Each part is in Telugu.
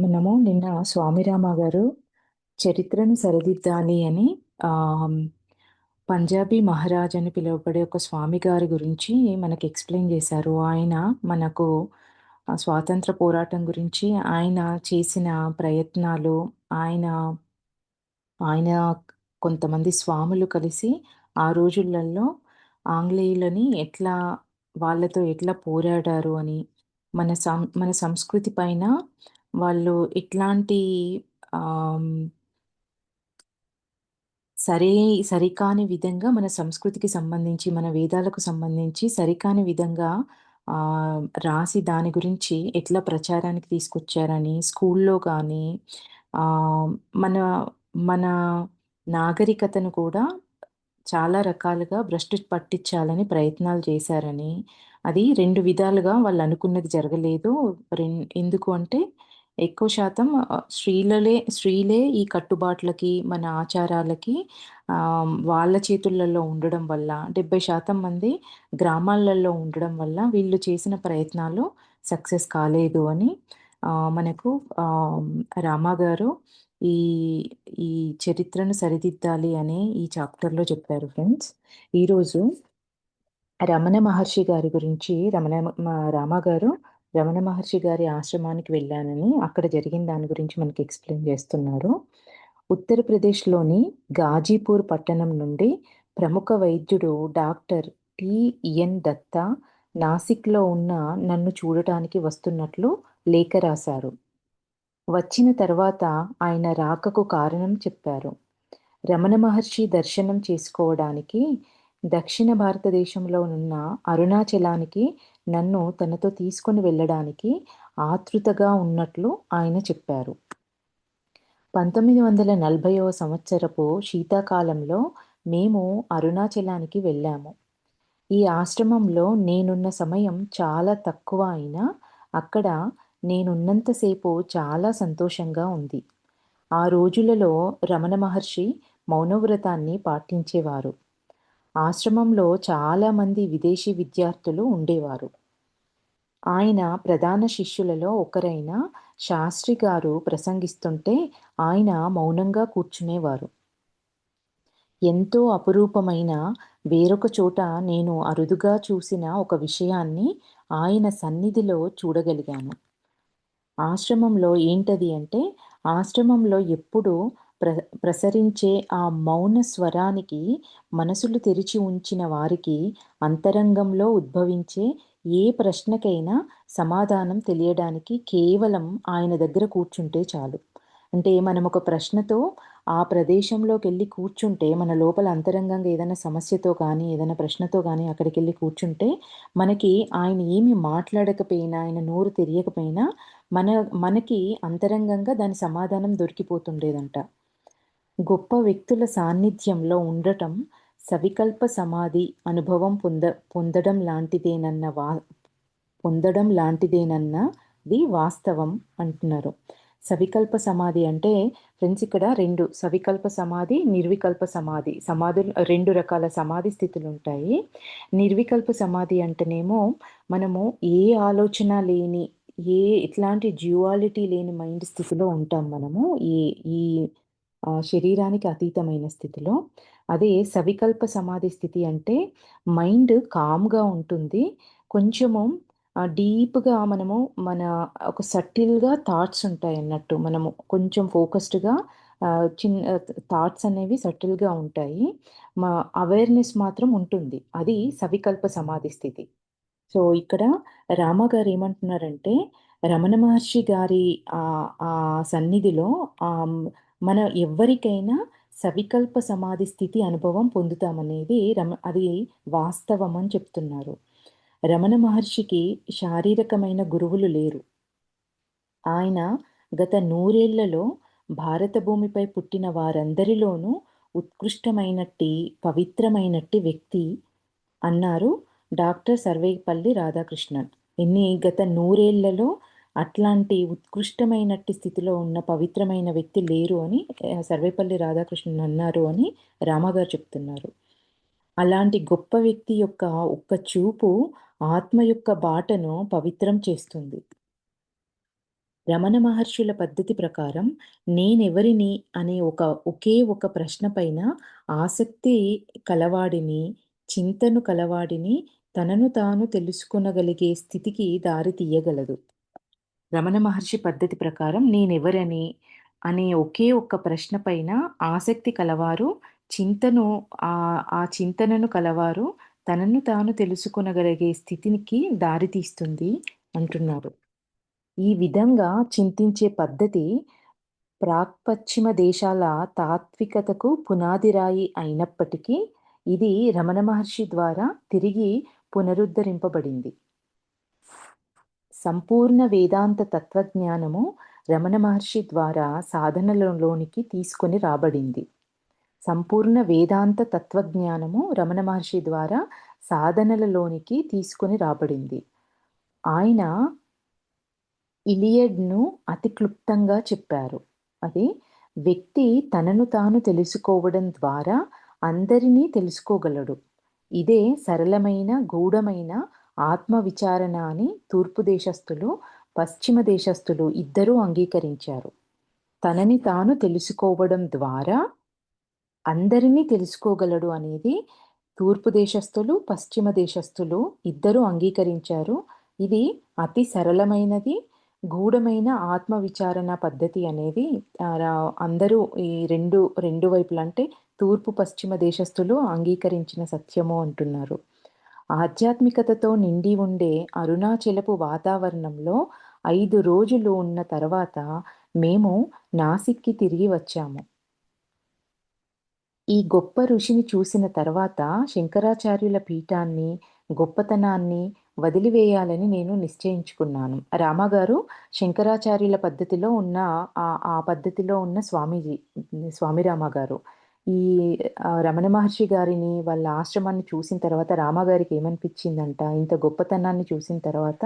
మనము నిన్న స్వామిరామ గారు చరిత్రను సరిదిద్దాలి అని ఆహ్, పంజాబీ మహారాజ్ అని పిలువబడే ఒక స్వామి గారి గురించి మనకి ఎక్స్‌ప్లెయిన్ చేశారు. ఆయన మనకు స్వాతంత్ర పోరాటం గురించి ఆయన చేసిన ప్రయత్నాలు, ఆయన ఆయన కొంతమంది స్వాములు కలిసి ఆ రోజులలో ఆంగ్లేయులని వాళ్ళతో ఎట్లా పోరాడారు అని, మన సంస్కృతి పైన వాళ్ళు ఎట్లాంటి ఆహ్, సరే సరికాని విధంగా మన సంస్కృతికి సంబంధించి, మన వేదాలకు సంబంధించి సరికాని విధంగా రాసి దాని గురించి ఎట్లా ప్రచారానికి తీసుకొచ్చారని స్కూల్లో గానీ, ఆహ్, మన మన నాగరికతను కూడా చాలా రకాలుగా భ్రష్టు పట్టించాలని ప్రయత్నాలు చేశారని, అది 2 విధాలుగా వాళ్ళనుకున్నది జరగలేదు. ఎందుకు అంటే, ఎక్కువ శాతం స్త్రీలే ఈ కట్టుబాట్లకి, మన ఆచారాలకి వాళ్ళ చేతులలో ఉండడం వల్ల 70% మంది గ్రామాలలో ఉండడం వల్ల వీళ్ళు చేసిన ప్రయత్నాలు సక్సెస్ కాలేదు అని మనకు ఆహ్, రామ గారు ఈ ఈ చరిత్రను సరిదిద్దాలి అనే ఈ చాప్టర్‌లో చెప్పారు ఫ్రెండ్స్. ఈరోజు రమణ మహర్షి గారి గురించి రామ గారు రమణ మహర్షి గారి ఆశ్రమానికి వెళ్ళానని, అక్కడ జరిగిన దాని గురించి మనకి ఎక్స్‌ప్లెయిన్ చేస్తున్నారు. ఉత్తరప్రదేశ్‌లోని గాజీపూర్ పట్టణం నుండి ప్రముఖ వైద్యుడు డాక్టర్ టి.ఎన్. దత్తా నాసిక్‌లో ఉన్న నన్ను చూడటానికి వస్తున్నట్లు లేఖ రాశారు. వచ్చిన తర్వాత ఆయన రాకకు కారణం చెప్పారు. రమణ మహర్షి దర్శనం చేసుకోవడానికి దక్షిణ భారతదేశంలోనున్న అరుణాచలానికి నన్ను తనతో తీసుకొని వెళ్ళడానికి ఆతృతగా ఉన్నట్లు ఆయన చెప్పారు. 1940వ సంవత్సరపు శీతాకాలంలో మేము అరుణాచలానికి వెళ్ళాము. ఈ ఆశ్రమంలో నేనున్న సమయం చాలా తక్కువ అయినా అక్కడ నేనున్నంత సేపు చాలా సంతోషంగా ఉంది. ఆ రోజులలో రమణ మహర్షి మౌనవ్రతాన్ని పాటించేవారు. ఆశ్రమంలో చాలా మంది విదేశీ విద్యార్థులు ఉండేవారు. ఆయన ప్రధాన శిష్యులలో ఒకరైన శాస్త్రి గారు ప్రసంగిస్తుంటే ఆయన మౌనంగా కూర్చునేవారు. ఎంతో అపురూపమైన వేరొక చోట నేను అరుదుగా చూసిన ఒక విషయాన్ని ఆయన సన్నిధిలో చూడగలిగాను. ఆశ్రమంలో ఏంటది అంటే, ఆశ్రమంలో ఎప్పుడూ ప్ర ప్రసరించే ఆ మౌన స్వరానికి మనసులు తెరిచి ఉంచిన వారికి అంతరంగంలో ఉద్భవించే ఏ ప్రశ్నకైనా సమాధానం తెలియడానికి కేవలం ఆయన దగ్గర కూర్చుంటే చాలు. అంటే మనం ఒక ప్రశ్నతో ఆ ప్రదేశంలోకెళ్ళి కూర్చుంటే, మన లోపల అంతరంగంగా ఏదైనా సమస్యతో కానీ, ఏదైనా ప్రశ్నతో గానీ అక్కడికెళ్ళి కూర్చుంటే, మనకి ఆయన ఏమి మాట్లాడకపోయినా, ఆయన నోరు తెరియకపోయినా మన మనకి అంతరంగంగా దాని సమాధానం దొరికిపోతుండేదంట. గొప్ప వ్యక్తుల సాన్నిధ్యంలో ఉండటం సవికల్ప సమాధి అనుభవం పొందడం లాంటిదేనన్న పొందడం లాంటిదేనన్నది వాస్తవం అంటున్నారు. సవికల్ప సమాధి అంటే ఫ్రెండ్స్ ఇక్కడ 2 సవికల్ప సమాధి, నిర్వికల్ప సమాధి. 2 రకాల సమాధి స్థితులుంటాయి. నిర్వికల్ప సమాధి అంటేనేమో మనము ఏ ఆలోచన లేని, ఎట్లాంటి డ్యుయాలిటీ లేని మైండ్ స్థితిలో ఉంటాం మనము. ఈ ఈ శరీరానికి అతీతమైన స్థితిలో. అదే సవికల్ప సమాధి స్థితి అంటే మైండ్ కామ్‌గా ఉంటుంది. కొంచెము డీప్‌గా మన ఒక సటిల్‌గా థాట్స్ ఉంటాయన్నట్టు. మనము కొంచెం ఫోకస్డ్‌గా చిన్న థాట్స్ అనేవి సటిల్‌గా ఉంటాయి. మా అవేర్‌నెస్ మాత్రం ఉంటుంది. అది సవికల్ప సమాధి స్థితి. సో, ఇక్కడ రామ గారు ఏమంటున్నారంటే, రమణ మహర్షి గారి సన్నిధిలో మన ఎవ్వరికైనా సవికల్ప సమాధి స్థితి అనుభవం పొందుతామనేది అది వాస్తవం అని చెప్తున్నారు. రమణ మహర్షికి శారీరకమైన గురువులు లేరు. ఆయన గత 100 ఏళ్లలో భారత భూమిపై పుట్టిన వారందరిలోనూ ఉత్కృష్టమైనట్టి, పవిత్రమైనట్టి వ్యక్తి అన్నారు డాక్టర్ సర్వేపల్లి రాధాకృష్ణన్. గత 100 ఏళ్లలో అట్లాంటి ఉత్కృష్టమైనట్టి స్థితిలో ఉన్న పవిత్రమైన వ్యక్తి లేరు అని సర్వేపల్లి రాధాకృష్ణన్ అన్నారు అని రామగారు చెప్తున్నారు. అలాంటి గొప్ప వ్యక్తి యొక్క ఒక్క చూపు ఆత్మ యొక్క బాటను పవిత్రం చేస్తుంది. రమణ మహర్షుల పద్ధతి ప్రకారం నేనెవరిని అనే ఒకే ఒక ప్రశ్న పైన ఆసక్తి కలవాడిని, చింతను కలవాడిని తనను తాను తెలుసుకొనగలిగే స్థితికి దారి తీయగలదు. రమణ మహర్షి పద్ధతి ప్రకారం నేనెవరని అనే ఒకే ఒక్క ప్రశ్న పైన ఆసక్తి కలవారు, చింతను ఆ చింతనను కలవారు తనను తాను తెలుసుకొనగలిగే స్థితినికి దారితీస్తుంది అంటున్నారు. ఈ విధంగా చింతించే పద్ధతి ప్రాక్పశ్చిమ దేశాల తాత్వికతకు పునాదిరాయి అయినప్పటికీ, ఇది రమణ మహర్షి ద్వారా తిరిగి పునరుద్ధరింపబడింది. సంపూర్ణ వేదాంత తత్వజ్ఞానము రమణ మహర్షి ద్వారా సాధనలలోనికి తీసుకొని రాబడింది. సంపూర్ణ వేదాంత తత్వజ్ఞానము రమణ మహర్షి ద్వారా సాధనలలోనికి తీసుకొని రాబడింది. ఆయన ఇలియడ్‌ను అతి క్లుప్తంగా చెప్పారు. అది వ్యక్తి తనను తాను తెలుసుకోవడం ద్వారా అందరినీ తెలుసుకోగలడు. ఇదే సరళమైన, గూఢమైన ఆత్మ విచారణ అని తూర్పు దేశస్థులు, పశ్చిమ దేశస్థులు ఇద్దరూ అంగీకరించారు. తనని తాను తెలుసుకోవడం ద్వారా అందరినీ తెలుసుకోగలడు అనేది తూర్పు దేశస్థులు, పశ్చిమ దేశస్థులు ఇద్దరూ అంగీకరించారు. ఇది అతి సరళమైనది, గూఢమైన ఆత్మ విచారణ పద్ధతి అనేది అందరూ ఈ రెండు వైపులా అంటే తూర్పు, పశ్చిమ దేశస్థులు అంగీకరించిన సత్యము అంటున్నారు. ఆధ్యాత్మికతతో నిండి ఉండే అరుణాచలపు వాతావరణంలో 5 రోజులు ఉన్న తర్వాత మేము నాసిక్‌కి తిరిగి వచ్చాము. ఈ గొప్ప ఋషిని చూసిన తర్వాత శంకరాచార్యుల పీఠాన్ని, గొప్పతనాన్ని వదిలివేయాలని నేను నిశ్చయించుకున్నాను. రామగారు శంకరాచార్యుల పద్ధతిలో ఉన్న ఆ పద్ధతిలో ఉన్న స్వామి రామగారు. ఈ రమణ మహర్షి గారిని వాళ్ళ ఆశ్రమాన్ని చూసిన తర్వాత రామగారికి ఏమనిపించిందంట, ఇంత గొప్పతనాన్ని చూసిన తర్వాత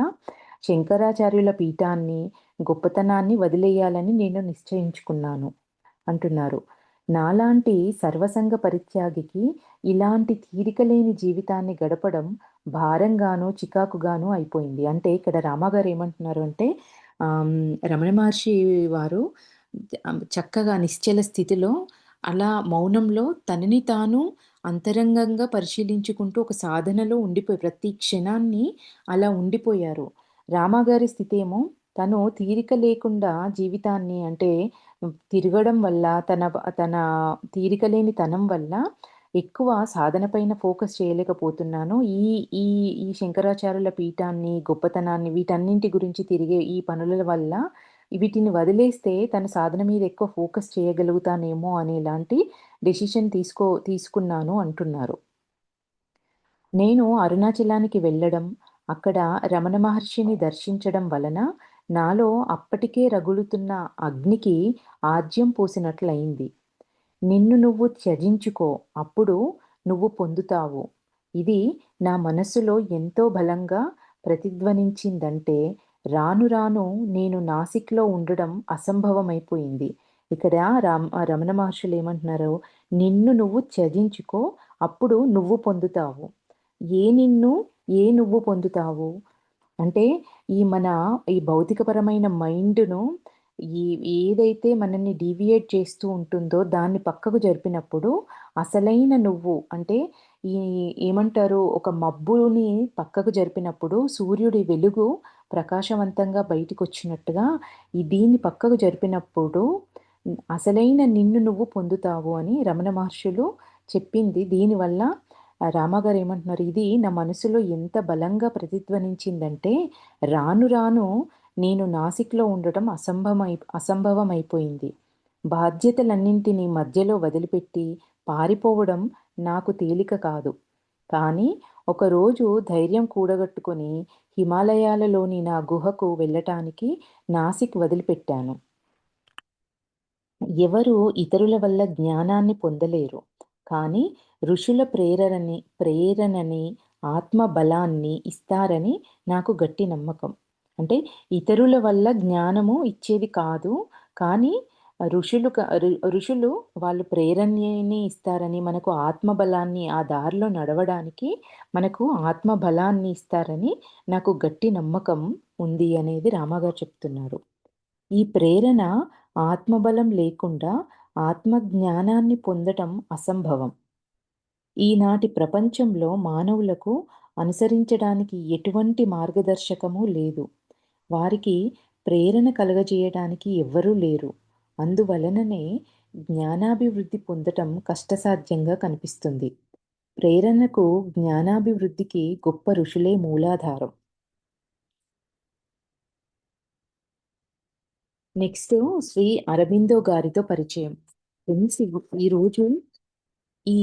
శంకరాచార్యుల పీఠాన్ని, గొప్పతనాన్ని వదిలేయాలని నేను నిశ్చయించుకున్నాను అంటున్నారు. నాలాంటి సర్వసంగ పరిత్యాగికి ఇలాంటి తీరికలేని జీవితాన్ని గడపడం భారంగాను, చికాకుగాను అయిపోయింది. అంటే ఇక్కడ రామగారు ఏమంటున్నారు అంటే రమణ మహర్షి వారు చక్కగా నిశ్చల స్థితిలో అలా మౌనంలో తనని తాను అంతరంగంగా పరిశీలించుకుంటూ ఒక సాధనలో ఉండిపోయి ప్రతి క్షణాన్ని అలా ఉండిపోయారు. రామగారి స్థితేమో తను తీరిక లేకుండా జీవితాన్ని అంటే తిరగడం వల్ల తన తీరిక లేని తనం వల్ల ఎక్కువ సాధన పైన ఫోకస్ చేయలేకపోతున్నాను. ఈ ఈ ఈ శంకరాచార్యుల పీఠాన్ని, గొప్పతనాన్ని వీటన్నింటి గురించి తిరిగే ఈ పనుల వల్ల వీటిని వదిలేస్తే తన సాధన మీద ఎక్కువ ఫోకస్ చేయగలుగుతానేమో అనేలాంటి డెసిషన్ తీసుకున్నాను అంటున్నారు. నేను అరుణాచలానికి వెళ్ళడం, అక్కడ రమణ మహర్షిని దర్శించడం వలన నాలో అప్పటికే రగులుతున్న అగ్నికి ఆజ్యం పోసినట్లయింది. నిన్ను నువ్వు త్యజించుకో, అప్పుడు నువ్వు పొందుతావు. ఇది నా మనస్సులో ఎంతో బలంగా ప్రతిధ్వనించిందంటే, రాను రాను నేను నాసిక్‌లో ఉండడం అసంభవమైపోయింది. ఇక్కడ రమణ మహర్షులేమంటున్నారు, నిన్ను నువ్వు త్యజించుకో, అప్పుడు నువ్వు పొందుతావు. ఏ నిన్ను, ఏ నువ్వు పొందుతావు? అంటే మన ఈ భౌతికపరమైన మైండ్‌ను ఈ ఏదైతే మనల్ని డీవియేట్ చేస్తూ ఉంటుందో దాన్ని పక్కకు జరిపినప్పుడు అసలైన నువ్వు అంటే ఈ ఏమంటారు ఒక మబ్బుని పక్కకు జరిపినప్పుడు సూర్యుడి వెలుగు ప్రకాశవంతంగా బయటికొచ్చినట్టుగా దీన్ని పక్కకు జరిపినప్పుడు అసలైన నిన్ను నువ్వు పొందుతావు అని రమణ మహర్షులు చెప్పింది. దీనివల్ల రామగారు ఏమంటున్నారు, ఇది నా మనసులో ఎంత బలంగా ప్రతిధ్వనించిందంటే రాను రాను నేను నాసిక్‌లో ఉండటం అసంభవమైపోయింది. బాధ్యతలన్నింటినీ మధ్యలో వదిలిపెట్టి పారిపోవడం నాకు తేలిక కాదు. కానీ ఒకరోజు ధైర్యం కూడగట్టుకొని హిమాలయాలలోని నా గుహకు వెళ్ళటానికి నాసిక్ వదిలిపెట్టాను. ఎవరు ఇతరుల వల్ల జ్ఞానాన్ని పొందలేరు. కానీ ఋషుల ప్రేరణని, ఆత్మ బలాన్ని ఇస్తారని నాకు గట్టి నమ్మకం. అంటే ఇతరుల వల్ల జ్ఞానము ఇచ్చేది కాదు. కానీ ఋషులు వాళ్ళు ప్రేరణని ఇస్తారని, మనకు ఆత్మ బలాన్ని ఆ దారిలో నడవడానికి మనకు ఆత్మ బలాన్ని ఇస్తారని నాకు గట్టి నమ్మకం ఉంది అనేది రామగారు చెప్తున్నారు. ఈ ప్రేరణ ఆత్మబలం లేకుండా ఆత్మజ్ఞానాన్ని పొందటం అసంభవం. ఈనాటి ప్రపంచంలో మానవులకు అనుసరించడానికి ఎటువంటి మార్గదర్శకము లేదు. వారికి ప్రేరణ కలగజేయడానికి ఎవ్వరూ లేరు. అందువలననే జ్ఞానాభివృద్ధి పొందటం కష్టసాధ్యంగా కనిపిస్తుంది. ప్రేరణకు, జ్ఞానాభివృద్ధికి గొప్ప ఋషులే మూలాధారం. నెక్స్ట్ శ్రీ అరబిందో గారితో పరిచయం. ఫ్రెండ్స్, ఈరోజు ఈ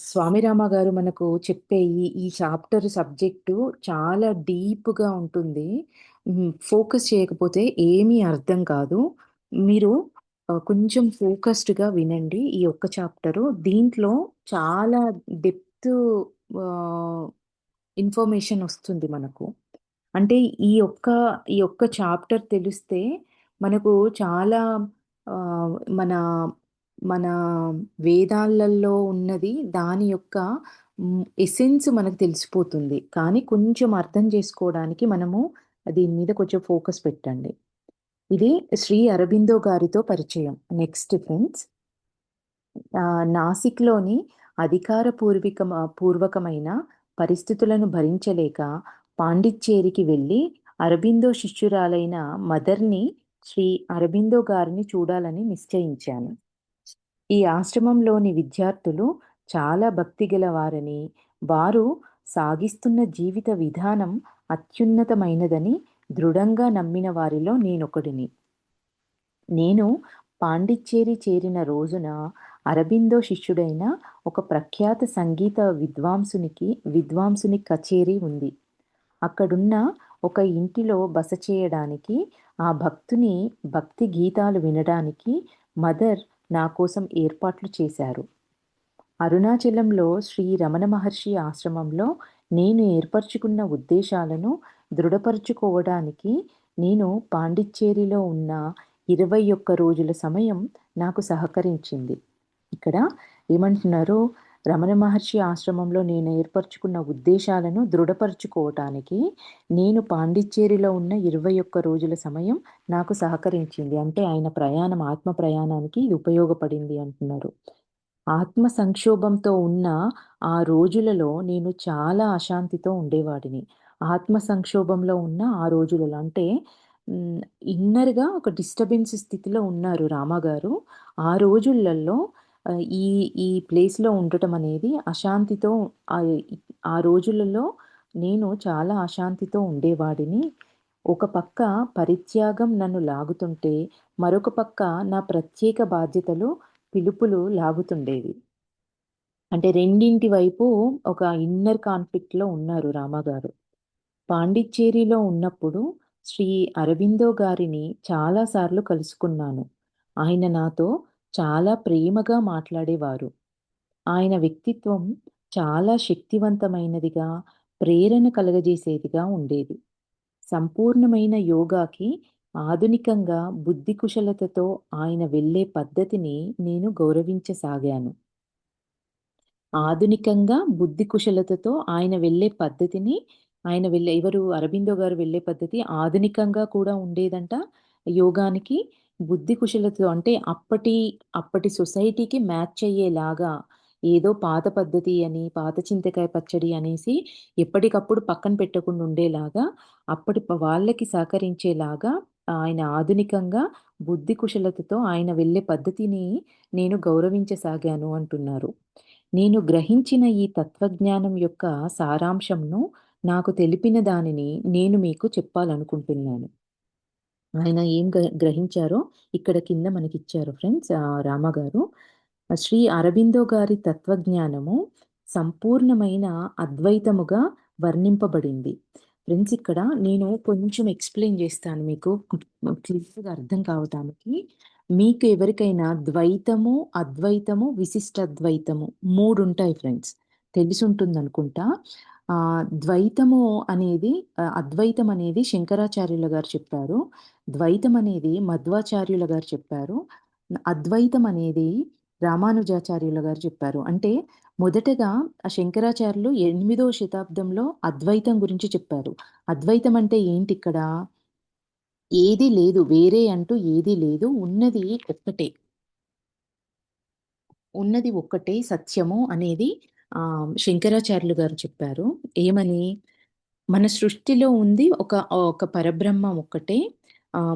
స్వామి రామ గారు మనకు చెప్పే ఈ చాప్టర్ సబ్జెక్టు చాలా డీప్‌గా ఉంటుంది. ఫోకస్ చేయకపోతే ఏమీ అర్థం కాదు. మీరు కొంచెం ఫోకస్డ్‌గా వినండి ఈ ఒక్క చాప్టరు. దీంట్లో చాలా డెప్త్ ఆహ్, ఇన్ఫర్మేషన్ వస్తుంది మనకు. అంటే ఈ ఒక్క చాప్టర్ తెలిస్తే మనకు చాలా ఆహ్, మన మన వేదాలలో ఉన్నది దాని యొక్క ఎసెన్స్ మనకు తెలిసిపోతుంది. కానీ కొంచెం అర్థం చేసుకోవడానికి మనము దీని మీద కొంచెం ఫోకస్ పెట్టండి. ఇది శ్రీ అరబిందో గారితో పరిచయం. నెక్స్ట్ ఫ్రెండ్స్, నాసిక్‌లోని పూర్వకమైన పరిస్థితులను భరించలేక పాండిచ్చేరికి వెళ్ళి అరబిందో శిష్యురాలైన మదర్‌ని శ్రీ అరబిందో గారిని చూడాలని నిశ్చయించాను. ఈ ఆశ్రమంలోని విద్యార్థులు చాలా భక్తిగల వారని, వారు సాగిస్తున్న జీవిత విధానం అత్యున్నతమైనదని దృఢంగా నమ్మిన వారిలో నేనొకడిని. నేను పాండిచ్చేరి చేరిన రోజున అరబిందో శిష్యుడైన ఒక ప్రఖ్యాత సంగీత విద్వాంసుని కచేరీ ఉంది. అక్కడున్న ఒక ఇంటిలో బస చేయడానికి, ఆ భక్తి గీతాలు వినడానికి మదర్ నా కోసం ఏర్పాట్లు చేశారు. అరుణాచలంలో శ్రీ రమణ మహర్షి ఆశ్రమంలో నేను ఏర్పరచుకున్న ఉద్దేశాలను దృఢపరుచుకోవడానికి నేను పాండిచ్చేరిలో ఉన్న 21 రోజుల సమయం నాకు సహకరించింది. ఇక్కడ ఏమంటున్నారు? రమణ మహర్షి ఆశ్రమంలో నేను ఏర్పరచుకున్న ఉద్దేశాలను దృఢపరుచుకోవటానికి నేను పాండిచ్చేరిలో ఉన్న 21 రోజుల సమయం నాకు సహకరించింది. అంటే ఆయన ప్రయాణం, ఆత్మ ప్రయాణానికి ఇది ఉపయోగపడింది అంటున్నారు. ఆత్మ సంక్షోభంతో ఉన్న ఆ రోజులలో నేను చాలా అశాంతితో ఉండేవాడిని. ఆత్మ సంక్షోభంలో ఉన్న ఆ రోజులలో అంటే హ్మ్, ఇన్నర్‌గా ఒక డిస్టర్బెన్స్ స్థితిలో ఉన్నారు రామగారు. ఆ రోజులలో ఈ ఈ ప్లేస్‌లో ఉండటం అనేది అశాంతితో ఆహ్, ఆ రోజులలో నేను చాలా అశాంతితో ఉండేవాడిని. ఒక పక్క పరిత్యాగం నన్ను లాగుతుంటే, మరొక పక్క నా ప్రత్యేక బాధ్యతలు, పిలుపులు లాగుతుండేవి. అంటే రెండింటి వైపు ఒక ఇన్నర్ కాన్‌ఫ్లిక్ట్‌లో ఉన్నారు రామగారు. పాండిచ్చేరిలో ఉన్నప్పుడు శ్రీ అరబిందో గారిని చాలా సార్లు కలుసుకున్నాను. ఆయన నాతో చాలా ప్రేమగా మాట్లాడేవారు. ఆయన వ్యక్తిత్వం చాలా శక్తివంతమైనదిగా, ప్రేరణ కలగజేసేదిగా ఉండేది. సంపూర్ణమైన యోగాకి ఆధునికంగా బుద్ధి కుశలతతో ఆయన వెళ్ళే పద్ధతిని నేను గౌరవించసాగాను. ఆధునికంగా బుద్ధి కుశలతతో ఎవరు అరబిందో గారు వెళ్ళే పద్ధతి ఆధునికంగా కూడా ఉండేదంట. యోగానికి బుద్ధి కుశలతతో అంటే అప్పటి సొసైటీకి మ్యాచ్ అయ్యేలాగా ఏదో పాత పద్ధతి అని, పాత చింతకాయ పచ్చడి అనేసి ఎప్పటికప్పుడు పక్కన పెట్టకుండా ఉండేలాగా వాళ్ళకి సహకరించేలాగా ఆయన ఆధునికంగా బుద్ధి కుశలతతో ఆయన వెళ్ళే పద్ధతిని నేను గౌరవించసాగాను అంటున్నారు. నేను గ్రహించిన ఈ తత్వజ్ఞానం యొక్క సారాంశంను నాకు తెలిపిన దానిని నేను మీకు చెప్పాలనుకుంటున్నాను. ఆయన ఏం గ్రహించారో ఇక్కడ కింద మనకిచ్చారు ఫ్రెండ్స్, రామగారు. శ్రీ అరబిందో గారి తత్వజ్ఞానము సంపూర్ణమైన అద్వైతముగా వర్ణింపబడింది. ఫ్రెండ్స్, ఇక్కడ నేను కొంచెం ఎక్స్‌ప్లెయిన్ చేస్తాను మీకు క్లియర్‌గా అర్థం కావటానికి. మీకు ఎవరికైనా ద్వైతము, అద్వైతము, విశిష్టాద్వైతము 3 ఉంటాయి ఫ్రెండ్స్. తెలిసుంటుందనుకుంటా. ద్వైతము అనేది అద్వైతం అనేది శంకరాచార్యుల గారు చెప్పారు. ద్వైతం అనేది మధ్వాచార్యుల గారు చెప్పారు. అద్వైతం అనేది రామానుజాచార్యుల గారు చెప్పారు. అంటే మొదటగా ఆ శంకరాచార్యులు 8వ శతాబ్దంలో అద్వైతం గురించి చెప్పారు. అద్వైతం అంటే ఏంటిక్కడ? ఏది లేదు. వేరే అంటూ ఏది లేదు. ఒక్కటే. ఉన్నది ఒక్కటే సత్యము అనేది శంకరాచార్యులు గారు చెప్పారు. ఏమని? మన సృష్టిలో ఉంది ఒక పరబ్రహ్మం ఒక్కటే.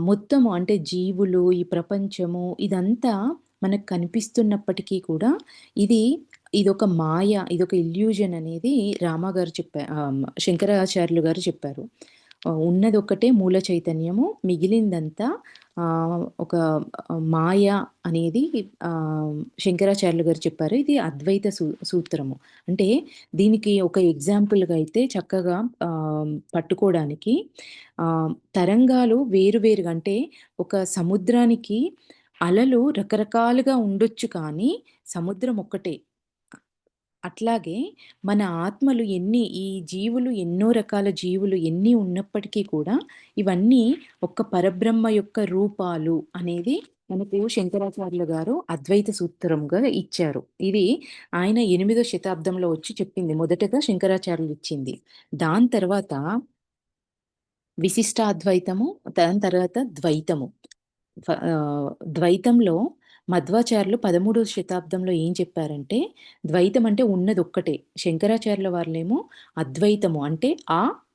మొత్తము అంటే జీవులు, ఈ ప్రపంచము ఇదంతా మనకు కనిపిస్తున్నప్పటికీ కూడా ఇది ఇదొక మాయ, ఇదొక ఇల్యూజన్ అనేది శంకరాచార్యులు గారు చెప్పారు. ఉన్నదొక్కటే మూల చైతన్యము. మిగిలిందంతా ఒక మాయ అనేది శంకరాచార్యులు గారు చెప్పారు. ఇది అద్వైత సూత్రము. అంటే దీనికి ఒక ఎగ్జాంపుల్‌గా అయితే చక్కగా పట్టుకోవడానికి తరంగాలు వేరువేరుగా అంటే ఒక సముద్రానికి అలలు రకరకాలుగా ఉండొచ్చు కానీ సముద్రం ఒక్కటే. అట్లాగే మన ఆత్మలు ఈ జీవులు ఎన్నో రకాల జీవులు ఎన్ని ఉన్నప్పటికీ కూడా ఇవన్నీ ఒక్క పరబ్రహ్మ యొక్క రూపాలు అనేది మనకు శంకరాచార్యులు గారు అద్వైత సూత్రంగా ఇచ్చారు. ఇది ఆయన 8వ శతాబ్దంలో వచ్చి చెప్పింది. మొదటగా శంకరాచార్యులు ఇచ్చింది. దాని తర్వాత విశిష్టాద్వైతము, దాని తర్వాత ద్వైతము. ద్వైతంలో మధ్వాచార్యులు 13వ శతాబ్దంలో ఏం చెప్పారంటే, ద్వైతం అంటే ఉన్నదొక్కటే. శంకరాచార్యుల వారులేమో అద్వైతము అంటే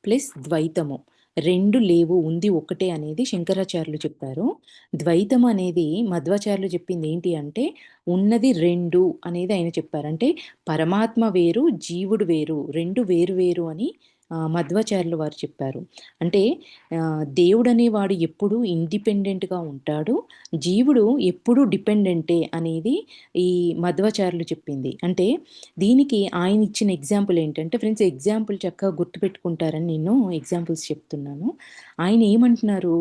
ప్లస్ ద్వైతము. 2 లేవు, ఉంది ఒక్కటే అనేది శంకరాచార్యులు చెప్పారు. ద్వైతం అనేది మధ్వాచార్యులు చెప్పింది ఏంటి అంటే, ఉన్నది 2 అనేది ఆయన చెప్పారు. అంటే పరమాత్మ వేరు, జీవుడు వేరు. 2 వేరు వేరు అని మధ్వాచార్యులు వారు చెప్పారు. అంటే దేవుడనేవాడు ఎప్పుడూ ఇండిపెండెంట్‌గా ఉంటాడు. జీవుడు ఎప్పుడూ డిపెండెంటే అనేది ఈ మధ్వాచార్యులు చెప్పింది. అంటే దీనికి ఆయన ఇచ్చిన ఎగ్జాంపుల్ ఏంటంటే ఫ్రెండ్స్ ఎగ్జాంపుల్ చక్కగా గుర్తుపెట్టుకుంటారని నేను ఎగ్జాంపుల్స్ చెప్తున్నాను. ఆయన ఏమంటున్నారు?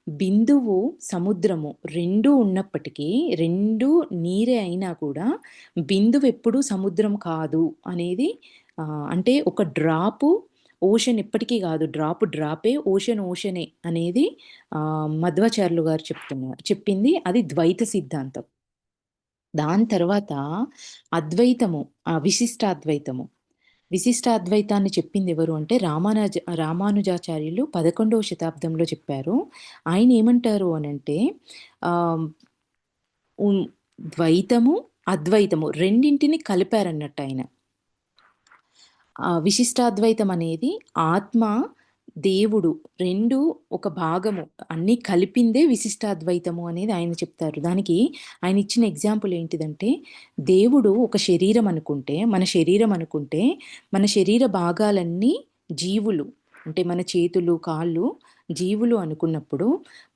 బిందువు, సముద్రము 2 ఉన్నప్పటికీ 2 నీరే అయినా కూడా బిందువు ఎప్పుడూ సముద్రం కాదు అనేది అంటే ఒక డ్రాపు ఓషన్ ఎప్పటికీ కాదు. డ్రాపే, ఓషన్ ఓషనే అనేది మధ్వాచార్యులు గారు చెప్పింది అది ద్వైత సిద్ధాంతం. దాని తర్వాత అద్వైతము, విశిష్టాద్వైతము. విశిష్టాద్వైతాన్ని చెప్పింది ఎవరు అంటే రామానుజాచార్యులు 11వ శతాబ్దంలో చెప్పారు. ఆయన ఏమంటారు అనంటే ఆహ్, ఉన్ ద్వైతము, అద్వైతము రెండింటిని కలిపారన్నట్టు ఆయన. విశిష్టాద్వైతం అనేది ఆత్మ, దేవుడు 2 ఒక భాగము అన్నీ కలిపిందే విశిష్టాద్వైతము అనేది ఆయన చెప్తారు. దానికి ఆయన ఇచ్చిన ఎగ్జాంపుల్ ఏంటిదంటే, దేవుడు ఒక శరీరం అనుకుంటే, మన శరీర భాగాలన్నీ జీవులు. అంటే మన చేతులు, కాళ్ళు జీవులు అనుకున్నప్పుడు,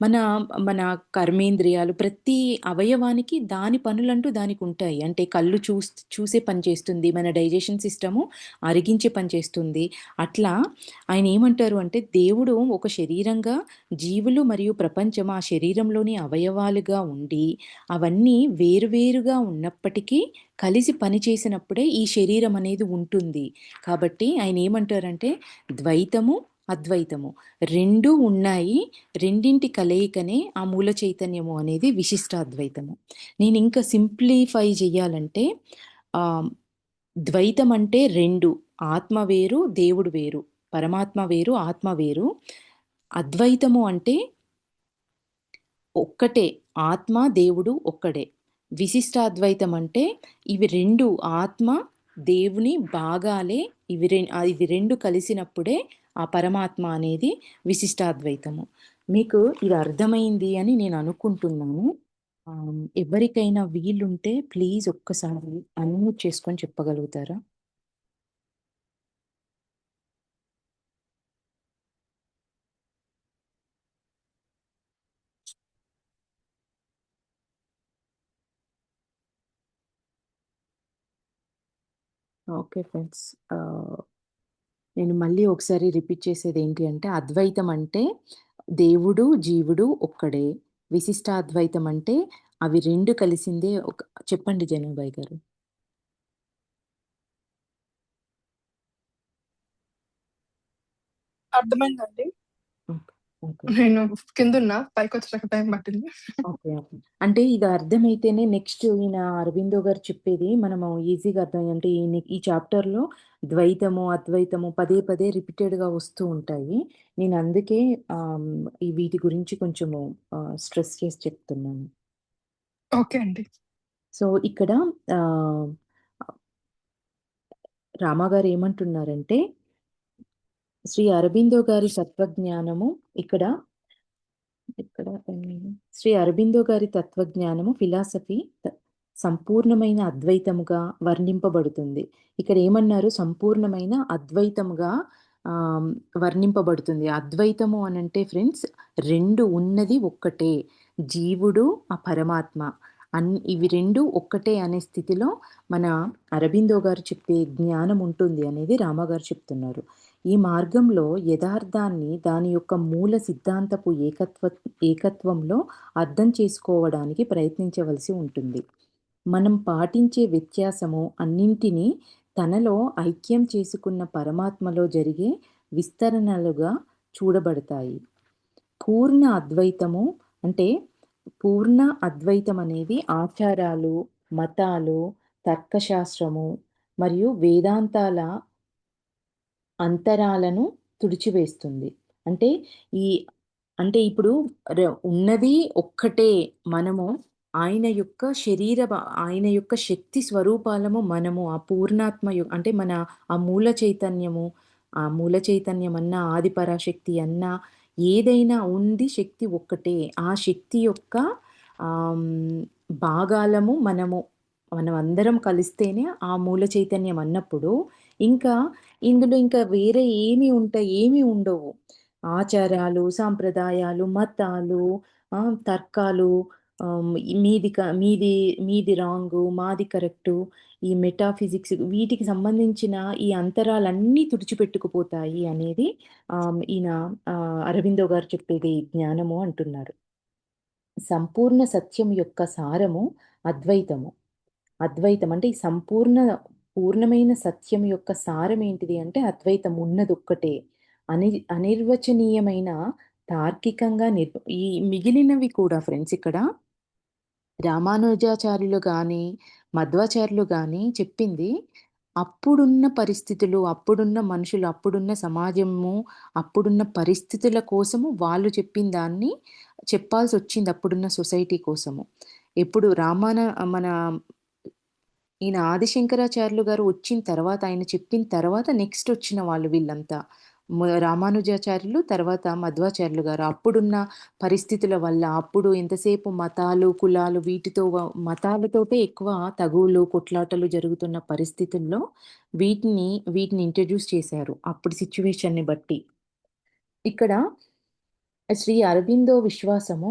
మన మన కర్మేంద్రియాలు ప్రతి అవయవానికి దాని పనులంటూ దానికుంటాయి. అంటే కళ్ళు చూసే పని చేస్తుంది. మన డైజెషన్ సిస్టము అరిగించే పని చేస్తుంది. అట్లా ఆయన ఏమంటారు అంటే దేవుడు ఒక శరీరంగా జీవులు మరియు ప్రపంచం ఆ శరీరంలోని అవయవాలుగా ఉండి అవన్నీ వేరువేరుగా ఉన్నప్పటికీ కలిసి పనిచేసినప్పుడే ఈ శరీరం అనేది ఉంటుంది. కాబట్టి ఆయన ఏమంటారంటే ద్వైతము, అద్వైతము 2 ఉన్నాయి. రెండింటి కలయికనే ఆ మూల చైతన్యము అనేది విశిష్టాద్వైతము. నేను ఇంకా సింప్లిఫై చేయాలంటే ఆహ్, ద్వైతం అంటే 2 ఆత్మ వేరు, దేవుడు వేరు. పరమాత్మ వేరు, ఆత్మ వేరు. అద్వైతము అంటే ఒక్కటే. ఆత్మ, దేవుడు ఒక్కడే. విశిష్టాద్వైతం అంటే ఇవి 2 ఆత్మ, దేవుని భాగాలే. ఇవి 2 కలిసినప్పుడే ఆ పరమాత్మ అనేది విశిష్టాద్వైతము. మీకు ఇది అర్థమైంది అని నేను అనుకుంటున్నాను. ఎవరికైనా వీలుంటే ప్లీజ్ ఒక్కసారి అన్మ్యూట్ చేసుకొని చెప్పగలుగుతారా? Okay friends. ఆహ్, నేను మళ్ళీ ఒకసారి రిపీట్ చేసేదేంటి అంటే, అద్వైతం అంటే దేవుడు, జీవుడు ఒక్కడే. విశిష్టాద్వైతం అంటే అవి 2 కలిసిందే చెప్పండి జనాబాయి గారు. అర్థమైందండి. ఓకే. ఓకే. ఓకే. నేను కిందున్నా. పైకొచ్చాక టైం పట్టింది. ఓకే. ఓకే. అంటే ఇది అర్థమైతేనే నెక్స్ట్ ఈయన అరబిందో గారు చెప్పేది మనము ఈజీగా అర్థం అంటే ఈ చాప్టర్‌లో ద్వైతము, అద్వైతము పదే పదే రిపీటెడ్‌గా వస్తూ ఉంటాయి. నేను అందుకే ఈ వీటి గురించి కొంచెము స్ట్రెస్ చేసి చెప్తున్నాను. ఓకే అండి. సో, ఇక్కడ ఆహ్, రామగారు ఏమంటున్నారంటే, శ్రీ అరబిందో గారి తత్వజ్ఞానము ఇక్కడ ఇక్కడ శ్రీ అరబిందో గారి తత్వజ్ఞానము ఫిలాసఫీ సంపూర్ణమైన అద్వైతముగా వర్ణింపబడుతుంది. ఇక్కడ ఏమన్నారు? సంపూర్ణమైన అద్వైతముగా ఆహ్, వర్ణింపబడుతుంది. అద్వైతము అనంటే ఫ్రెండ్స్ 2 ఉన్నది ఒక్కటే. జీవుడు, ఆ పరమాత్మ. ఇవి 2 ఒక్కటే అనే స్థితిలో మన అరబిందో గారు చెప్పే జ్ఞానం ఉంటుంది అనేది రామగారు చెప్తున్నారు. ఈ మార్గంలో యథార్థాన్ని దాని యొక్క మూల సిద్ధాంతపు ఏకత్వంలో అర్థం చేసుకోవడానికి ప్రయత్నించవలసి ఉంటుంది. మనం పాటించే వ్యత్యాసము అన్నింటినీ తనలో ఐక్యం చేసుకున్న పరమాత్మలో జరిగే విస్తరణలుగా చూడబడతాయి. పూర్ణ అద్వైతము అంటే పూర్ణ అద్వైతం అనేది ఆచారాలు, మతాలు, తర్కశాస్త్రము మరియు వేదాంతాల అంతరాలను తుడిచివేస్తుంది. అంటే ఈ అంటే ఇప్పుడు ర ఉన్నది ఒక్కటే. మనము ఆయన యొక్క ఆయన యొక్క శక్తి స్వరూపాలము మనము. ఆ పూర్ణాత్మ అంటే మన ఆ మూల చైతన్యము, ఆ మూల చైతన్యం అన్నా, ఆది పరాశక్తి అన్నా ఏదైనా ఉంది శక్తి ఒక్కటే. ఆ శక్తి యొక్క భాగాలము మనము. మనమందరం కలిస్తేనే ఆ మూల చైతన్యం అన్నప్పుడు ఇంకా ఇందులో ఇంకా వేరే ఏమి ఉండవు. ఆచారాలు, సాంప్రదాయాలు, మతాలు, తర్కాలు, మీది మీది రాంగు, మాది కరెక్టు, ఈ మెటాఫిజిక్స్ వీటికి సంబంధించిన ఈ అంతరాలన్నీ తుడిచిపెట్టుకుపోతాయి అనేది ఈయన అరవిందో గారు చెప్పేది జ్ఞానము అంటున్నారు. సంపూర్ణ సత్యం యొక్క సారము అద్వైతము. అద్వైతం అంటే ఈ పూర్ణమైన సత్యం యొక్క సారం ఏంటిది అంటే అద్వైతం ఉన్నదొక్కటే. అనిర్వచనీయమైన తార్కికంగా ఈ మిగిలినవి కూడా ఫ్రెండ్స్ ఇక్కడ రామానుజాచార్యులు గాని, మధ్వాచార్యులు గాని చెప్పింది అప్పుడున్న పరిస్థితులు, అప్పుడున్న మనుషులు, అప్పుడున్న సమాజము, అప్పుడున్న పరిస్థితుల కోసము వాళ్ళు చెప్పిన దాన్ని చెప్పాల్సొచ్చింది అప్పుడున్న సొసైటీ కోసము. ఎప్పుడు మన ఈయన ఆదిశంకరాచార్యులు గారు వచ్చిన తర్వాత, ఆయన చెప్పిన తర్వాత నెక్స్ట్ వచ్చిన వాళ్ళు వీళ్ళంతా. రామానుజాచార్యులు, తర్వాత మధ్వాచార్యులు గారు. అప్పుడున్న పరిస్థితుల వల్ల, అప్పుడు ఎంతసేపు మతాలు, కులాలు మతాలతోటే ఎక్కువ తగువులు, కొట్లాటలు జరుగుతున్న పరిస్థితుల్లో వీటిని ఇంట్రడ్యూస్ చేశారు. అప్పుడు సిట్యుయేషన్‌ని బట్టి. ఇక్కడ శ్రీ అరబిందో విశ్వాసము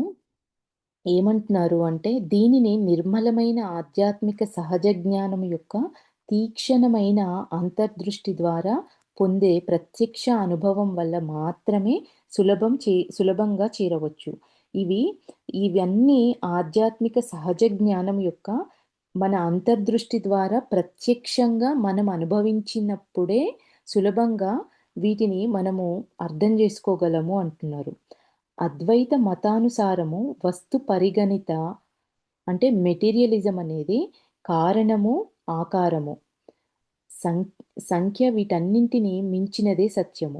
ఏమంటున్నారు అంటే, దీనిని నిర్మలమైన ఆధ్యాత్మిక సహజ జ్ఞానం యొక్క తీక్షణమైన అంతర్దృష్టి ద్వారా పొందే ప్రత్యక్ష అనుభవం వల్ల మాత్రమే సులభంగా చేరవచ్చు. ఇవి ఇవన్నీ ఆధ్యాత్మిక సహజ జ్ఞానం యొక్క మన అంతర్దృష్టి ద్వారా ప్రత్యక్షంగా మనం అనుభవించినప్పుడే సులభంగా వీటిని మనము అర్థం చేసుకోగలము అంటున్నారు. అద్వైత మతానుసారము వస్తు పరిగణిత అంటే మెటీరియలిజం అనేది కారణము, ఆకారము, సం సంఖ్య వీటన్నింటిని మించినదే సత్యము.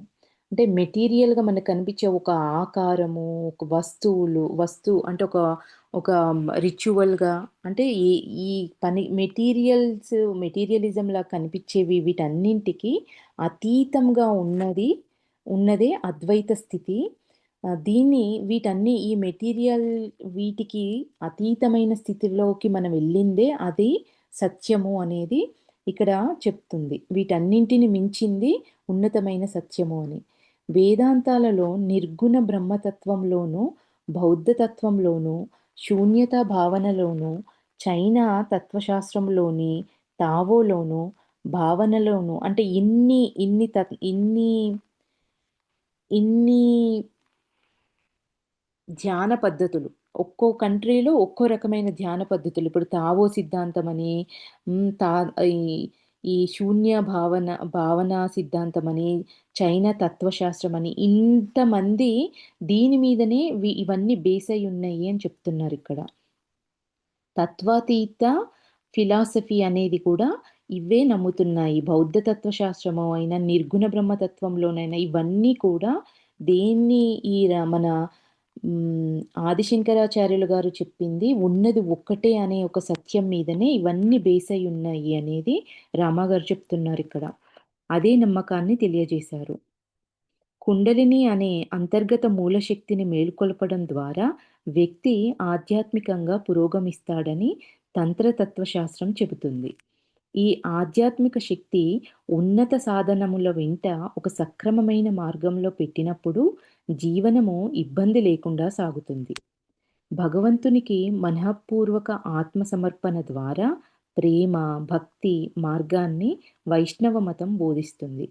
అంటే మెటీరియల్‌గా మనకు కనిపించే ఒక ఆకారము, ఒక అంటే ఒక రిచువల్‌గా అంటే ఈ ఈ పని మెటీరియలిజంలా కనిపించేవి వీటన్నింటికి అతీతంగా ఉన్నదే అద్వైత స్థితి. ఈ మెటీరియల్ వీటికి అతీతమైన స్థితిలోకి మనం వెళ్ళిందే అది సత్యము అనేది ఇక్కడ చెప్తుంది. వీటన్నింటిని మించింది ఉన్నతమైన సత్యము అని. వేదాంతాలలో నిర్గుణ బ్రహ్మతత్వంలోను, బౌద్ధ తత్వంలోను, శూన్యతా భావనలోను, చైనా తత్వశాస్త్రంలోని తావోలోను, భావనలోను అంటే ఇన్ని ధ్యాన పద్ధతులు. ఒక్కో కంట్రీలో ఒక్కో రకమైన ధ్యాన పద్ధతులు. ఇప్పుడు తావో సిద్ధాంతం అని, హ్మ్, తా ఈ ఈ శూన్య భావన సిద్ధాంతమని, చైనా తత్వశాస్త్రమని ఇంతమంది దీని మీదనే ఇవన్నీ బేస్ అయ్యి ఉన్నాయి అని చెప్తున్నారిక్కడ. తత్వాతీత ఫిలాసఫీ అనేది కూడా ఇవే నమ్ముతున్నాయి. బౌద్ధ తత్వశాస్త్రము అయినా, నిర్గుణ బ్రహ్మతత్వంలోనైనా ఇవన్నీ కూడా దేన్ని ఈ మన హ్మ్, ఆదిశంకరాచార్యులు గారు చెప్పింది ఉన్నది ఒక్కటే అనే ఒక సత్యం మీదనే ఇవన్నీ బేస్ అయ్యి ఉన్నాయి అనేది రామగారు చెప్తున్నారిక్కడ. అదే నమ్మకాన్ని తెలియజేశారు. కుండలిని అనే అంతర్గత మూలశక్తిని మేల్కొల్పడం ద్వారా వ్యక్తి ఆధ్యాత్మికంగా పురోగమిస్తాడని తంత్రతత్వశాస్త్రం చెబుతుంది. ఈ ఆధ్యాత్మిక శక్తి ఉన్నత సాధనముల వెంట ఒక సక్రమమైన మార్గంలో పెట్టినప్పుడు జీవనము ఇబ్బంది లేకుండా సాగుతుంది. భగవంతునికి మనఃపూర్వక ఆత్మ సమర్పణ ద్వారా ప్రేమ, భక్తి మార్గాన్ని వైష్ణవ మతం బోధిస్తుంది.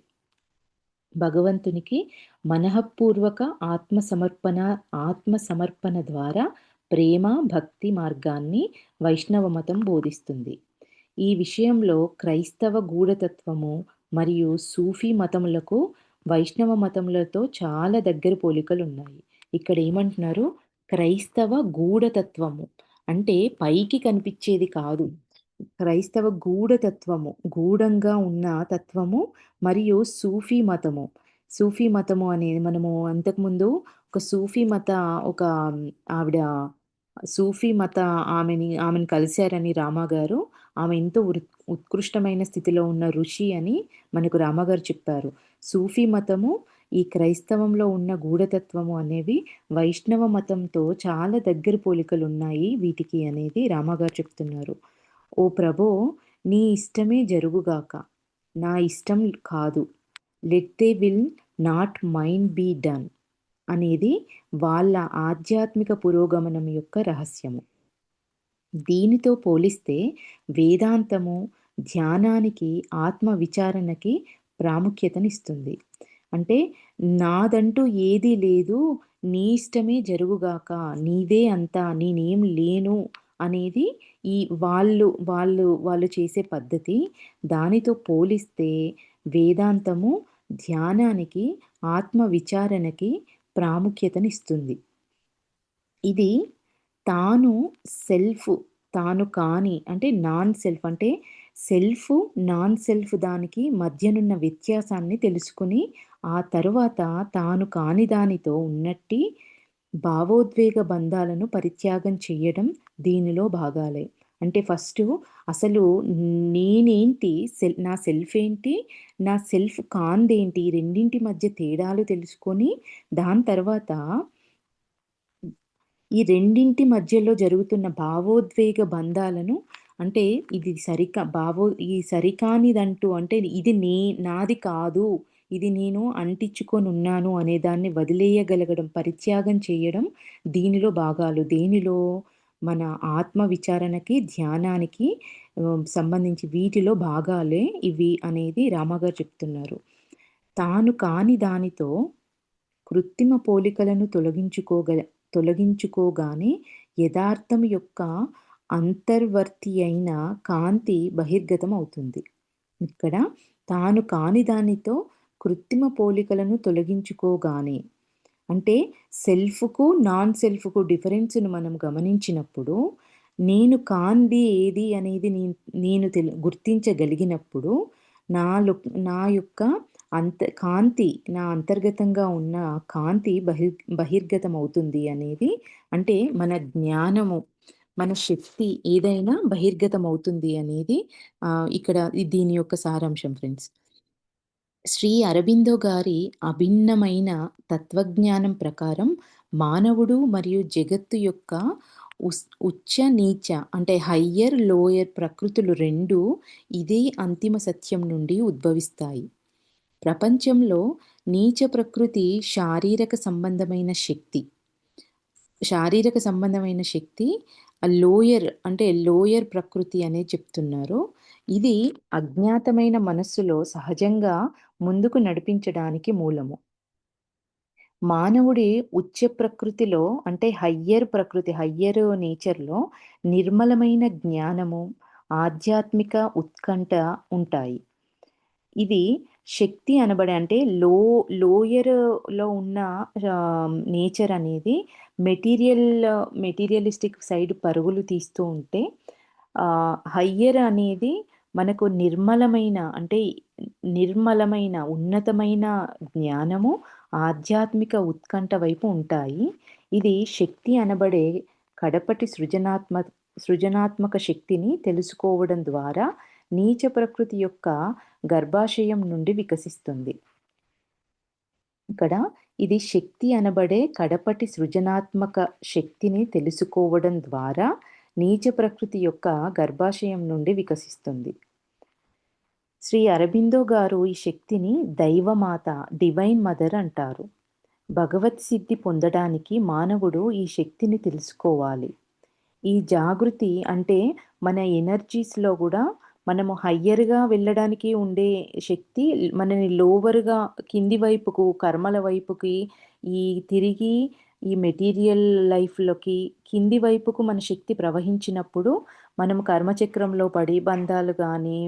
భగవంతునికి మనఃపూర్వక ఆత్మ సమర్పణ ద్వారా ప్రేమ, భక్తి మార్గాన్ని వైష్ణవ మతం బోధిస్తుంది. ఈ విషయంలో క్రైస్తవ గూఢతత్వము మరియు సూఫీ మతములకు వైష్ణవ మతములతో చాలా దగ్గర పోలికలున్నాయి. ఇక్కడ ఏమంటున్నారు? క్రైస్తవ గూఢతత్వము అంటే పైకి కనిపించేది కాదు. క్రైస్తవ గూఢతత్వము, గూఢంగా ఉన్న తత్వము మరియు సూఫీ మతము. సూఫీ మతము అనేది మనము అంతకుముందు ఒక సూఫీ మత ఒక ఆవిడ సూఫీ మత ఆమెను కలిశారని రామాగారు. ఆమె ఎంతో ఉత్కృష్టమైన స్థితిలో ఉన్న ఋషి అని మనకు రామగారు చెప్పారు. సూఫీ మతము, ఈ క్రైస్తవంలో ఉన్న గూఢతత్వము అనేవి వైష్ణవ మతంతో చాలా దగ్గర పోలికలున్నాయి వీటికి అనేది రామగారు చెప్తున్నారు. ఓ ప్రభో, నీ ఇష్టమే జరుగుగాక, నా ఇష్టం కాదు. Let thy will not mine be done అనేది వాళ్ళ ఆధ్యాత్మిక పురోగమనం యొక్క రహస్యము. దీనితో పోలిస్తే వేదాంతము ధ్యానానికి, ఆత్మ విచారణకి ప్రాముఖ్యతనిస్తుంది. అంటే నాదంటూ ఏదీ లేదు, నీ ఇష్టమే జరుగుగాక, నీదే అంతా, నేనేం లేను అనేది ఈ వాళ్ళు చేసే పద్ధతి. దానితో పోలిస్తే వేదాంతము ధ్యానానికి, ఆత్మ విచారణకి ప్రాముఖ్యతనిస్తుంది. ఇది తాను సెల్ఫ్, తాను కాని అంటే నాన్ సెల్ఫ్, అంటే సెల్ఫ్, నాన్ సెల్ఫ్ దానికి మధ్యనున్న వ్యత్యాసాన్ని తెలుసుకుని ఆ తరువాత తాను కాని దానితో ఉన్నట్టి భావోద్వేగ బంధాలను పరిత్యాగం చేయడం దీనిలో భాగాలే. అంటే ఫస్టు అసలు నేనేంటి, నా సెల్ఫ్ ఏంటి, నా సెల్ఫ్ కాందేంటి, ఈ రెండింటి మధ్య తేడాలు తెలుసుకొని దాని తర్వాత ఈ రెండింటి మధ్యలో జరుగుతున్న భావోద్వేగ బంధాలను, అంటే ఇది ఈ సరికానిదంటూ అంటే ఇది నాది కాదు, ఇది నేను అంటించుకొనున్నాను అనే దాన్ని వదిలేయగలగడం, పరిత్యాగం చేయడం దీనిలో భాగాలు. దేనిలో? మన ఆత్మ విచారణకి, ధ్యానానికి సంబంధించి వీటిలో భాగాలే ఇవి అనేది రామగారు చెప్తున్నారు. తాను కాని దానితో కృత్రిమ పోలికలను తొలగించుకోగానే యథార్థం యొక్క అంతర్వర్తి అయిన కాంతి బహిర్గతం అవుతుంది. ఇక్కడ తాను కాని దానితో కృత్రిమ పోలికలను తొలగించుకోగానే అంటే సెల్ఫ్‌కు, నాన్ సెల్ఫ్‌కు డిఫరెన్స్‌ను మనం గమనించినప్పుడు, నేను కానిది ఏది అనేది నేను గుర్తించగలిగినప్పుడు నాలో నా యొక్క కాంతి, నా అంతర్గతంగా ఉన్న కాంతి బహిర్గతం అవుతుంది అనేది, అంటే మన జ్ఞానము, మన శక్తి ఏదైనా బహిర్గతం అవుతుంది అనేది ఇక్కడ దీని యొక్క సారాంశం ఫ్రెండ్స్. శ్రీ అరబిందో గారి అభిన్నమైన తత్వజ్ఞానం ప్రకారం మానవుడు మరియు జగత్తు యొక్క ఉచ్చ నీచ అంటే హయ్యర్ లోయర్ ప్రకృతులు రెండూ ఇదే అంతిమ సత్యం నుండి ఉద్భవిస్తాయి. ప్రపంచంలో నీచ ప్రకృతి శారీరక సంబంధమైన శక్తి లోయర్ ప్రకృతి అనే చెప్తున్నారు. ఇది అజ్ఞాతమైన మనస్సులో సహజంగా ముందుకు నడిపించడానికి మూలము. మానవుడి ఉచ్చ ప్రకృతిలో అంటే హయ్యర్ నేచర్‌లో నిర్మలమైన జ్ఞానము, ఆధ్యాత్మిక ఉత్కంఠ ఉంటాయి. ఇది శక్తి అనబడే అంటే లోయర్‌లో ఉన్న నేచర్ అనేది మెటీరియల్ మెటీరియలిస్టిక్ సైడ్ పరుగులు తీస్తూ ఉంటే, హయ్యర్ అనేది మనకు నిర్మలమైన, ఉన్నతమైన జ్ఞానము, ఆధ్యాత్మిక ఉత్కంఠ వైపు ఉంటాయి. ఇది శక్తి అనబడే కడపటి సృజనాత్మక శక్తిని తెలుసుకోవడం ద్వారా నీచ ప్రకృతి యొక్క గర్భాశయం నుండి వికసిస్తుంది. ఇక్కడ ఇది శక్తి అనబడే కడపటి సృజనాత్మక శక్తిని తెలుసుకోవడం ద్వారా నీచ ప్రకృతి యొక్క గర్భాశయం నుండి వికసిస్తుంది. శ్రీ అరబిందో గారు ఈ శక్తిని దైవమాత, డివైన్ మదర్ అంటారు. భగవత్ సిద్ధి పొందడానికి మానవుడు ఈ శక్తిని తెలుసుకోవాలి. ఈ జాగృతి అంటే మన ఎనర్జీస్‌లో గూడా మనము హయ్యర్‌గా వెళ్ళడానికి ఉండే శక్తి మనని లోవర్‌గా కింది వైపుకు, కర్మల వైపుకి తిరిగి ఈ మెటీరియల్ లైఫ్‌లోకి కింది వైపుకు మన శక్తి ప్రవహించినప్పుడు, మనము కర్మచక్రంలో పడి బంధాలు గానీ,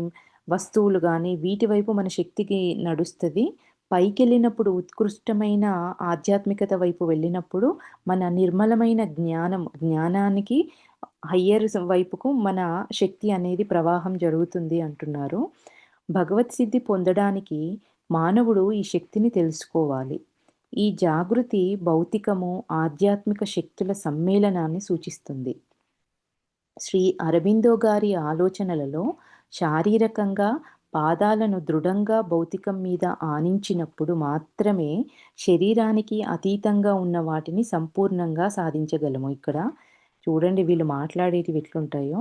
వస్తువులు గానీ వీటి వైపు మన శక్తికి నడుస్తది. పైకెళ్ళినప్పుడు ఉత్కృష్టమైన ఆధ్యాత్మికత వైపు వెళ్ళినప్పుడు, మన నిర్మలమైన జ్ఞానానికి వైపుకు మన శక్తి అనేది ప్రవాహం జరుగుతుంది అంటున్నారు. భగవత్ సిద్ధి పొందడానికి మానవుడు ఈ శక్తిని తెలుసుకోవాలి. ఈ జాగృతి భౌతికము, ఆధ్యాత్మిక శక్తుల సమ్మేళనాన్ని సూచిస్తుంది. శ్రీ అరబిందో గారి ఆలోచనలలో శారీరకంగా పాదాలను దృఢంగా భౌతికం మీద ఆనించినప్పుడు మాత్రమే శరీరానికి అతీతంగా ఉన్న వాటిని సంపూర్ణంగా సాధించగలము. ఇక్కడ చూడండి వీళ్ళు మాట్లాడేటివి ఎట్లుంటాయో.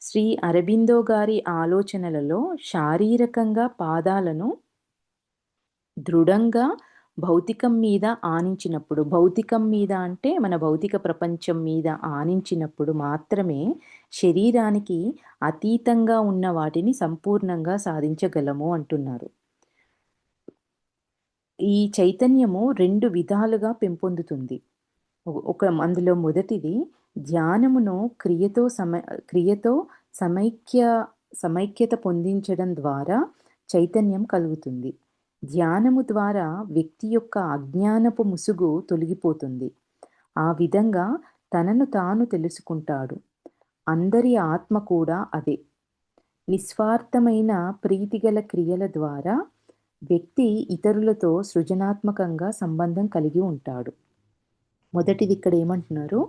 శ్రీ అరబిందో గారి ఆలోచనలలో శారీరకంగా పాదాలను దృఢంగా భౌతికం మీద ఆనించినప్పుడు, భౌతికం మీద అంటే మన భౌతిక ప్రపంచం మీద ఆనించినప్పుడు మాత్రమే శరీరానికి అతీతంగా ఉన్న వాటిని సంపూర్ణంగా సాధించగలము అంటున్నారు. ఈ చైతన్యము 2 విధాలుగా పెంపొందుతుంది. అందులో మొదటిది ధ్యానమును క్రియతో సమైక్యత పొందించడం ద్వారా చైతన్యం కలుగుతుంది. ధ్యానము ద్వారా వ్యక్తి యొక్క అజ్ఞానపు ముసుగు తొలగిపోతుంది. ఆ విధంగా తనను తాను తెలుసుకుంటాడు. అందరి ఆత్మ కూడా అదే. నిస్వార్థమైన ప్రీతిగల క్రియల ద్వారా వ్యక్తి ఇతరులతో సృజనాత్మకంగా సంబంధం కలిగి ఉంటాడు. మొదటిది ఇక్కడ ఏమంటున్నారు?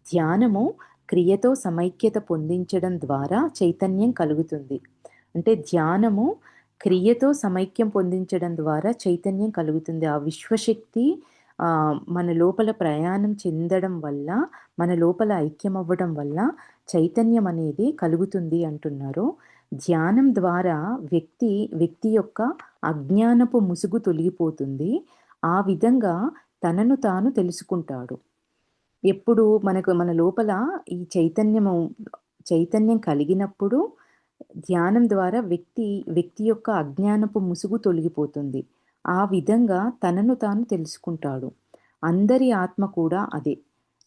ధ్యానము క్రియతో సమైక్యత పొందించడం ద్వారా చైతన్యం కలుగుతుంది. అంటే ధ్యానము క్రియతో సమైక్యం పొందించడం ద్వారా చైతన్యం కలుగుతుంది. ఆ విశ్వశక్తి మన లోపల ప్రయాణం చెందడం వల్ల, మన లోపల ఐక్యమవ్వడం వల్ల చైతన్యం అనేది కలుగుతుంది అంటున్నారు. ధ్యానం ద్వారా వ్యక్తి యొక్క అజ్ఞానపు ముసుగు తొలగిపోతుంది. ఆ విధంగా తనను తాను తెలుసుకుంటాడు. ఎప్పుడు మన లోపల ఈ చైతన్యం కలిగినప్పుడు ధ్యానం ద్వారా వ్యక్తి యొక్క అజ్ఞానపు ముసుగు తొలగిపోతుంది. ఆ విధంగా తనను తాను తెలుసుకుంటాడు. అందరి ఆత్మ కూడా అదే.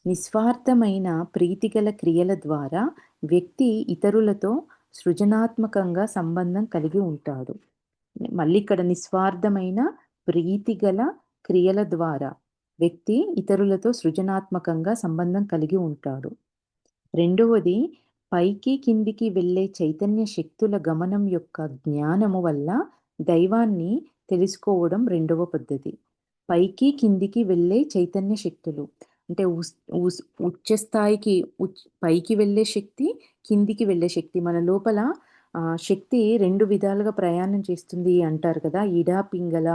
నిస్వార్థమైన ప్రీతిగల క్రియల ద్వారా వ్యక్తి ఇతరులతో సృజనాత్మకంగా సంబంధం కలిగి ఉంటాడు. మళ్ళీ ఇక్కడ నిస్వార్థమైన ప్రీతిగల క్రియల ద్వారా వ్యక్తి ఇతరులతో సృజనాత్మకంగా సంబంధం కలిగి ఉంటాడు. రెండవది పైకి కిందికి వెళ్ళే చైతన్య శక్తుల గమనం యొక్క జ్ఞానము వల్ల దైవాన్ని తెలుసుకోవడం రెండవ పద్ధతి. పైకి కిందికి వెళ్ళే చైతన్య శక్తులు అంటే ఉచ్చ స్థాయికి పైకి వెళ్ళే శక్తి, కిందికి వెళ్ళే శక్తి. మన లోపల శక్తి 2 విధాలుగా ప్రయాణం చేస్తుంది అంటారు కదా, ఇడా పింగళ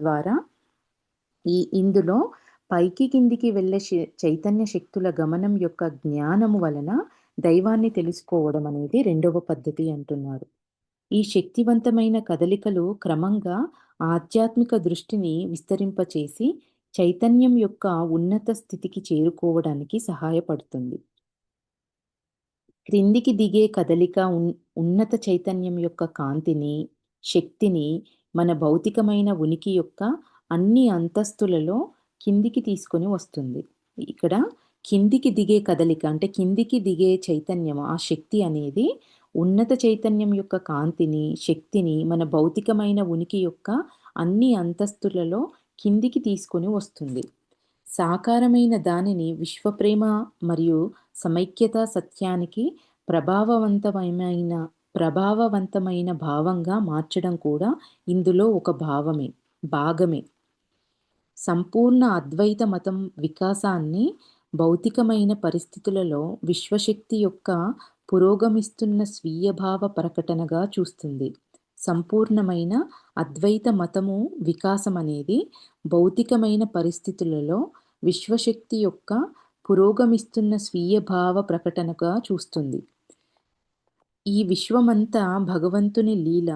ద్వారా. ఇందులో పైకి కిందికి వెళ్ళే చైతన్య శక్తుల గమనం యొక్క జ్ఞానము వలన దైవాన్ని తెలుసుకోవడం అనేది రెండవ పద్ధతి అంటున్నారు. ఈ శక్తివంతమైన కదలికలు క్రమంగా ఆధ్యాత్మిక దృష్టిని విస్తరింపచేసి చైతన్యం యొక్క ఉన్నత స్థితికి చేరుకోవడానికి సహాయపడుతుంది. క్రిందికి దిగే కదలిక ఉన్నత చైతన్యం యొక్క కాంతిని, శక్తిని మన భౌతికమైన ఉనికి యొక్క అన్ని అంతస్తులలో కిందికి తీసుకొని వస్తుంది. ఇక్కడ కిందికి దిగే కదలిక అంటే కిందికి దిగే చైతన్యం, ఆ శక్తి అనేది ఉన్నత చైతన్యం యొక్క కాంతిని, శక్తిని మన భౌతికమైన ఉనికి యొక్క అన్ని అంతస్తులలో కిందికి తీసుకొని వస్తుంది. సాకారమైన దానిని విశ్వప్రేమ మరియు సమైక్యత సత్యానికి ప్రభావవంతమైన ప్రభావవంతమైన భావంగా మార్చడం కూడా ఇందులో ఒక భాగమే. సంపూర్ణ అద్వైత మతం వికాసాన్ని భౌతికమైన పరిస్థితులలో విశ్వశక్తి యొక్క పురోగమిస్తున్న స్వీయభావ ప్రకటనగా చూస్తుంది. సంపూర్ణమైన అద్వైత మతము వికాసం అనేది భౌతికమైన పరిస్థితులలో విశ్వశక్తి యొక్క పురోగమిస్తున్న స్వీయ భావ ప్రకటనగా చూస్తుంది. ఈ విశ్వమంతా భగవంతుని లీల.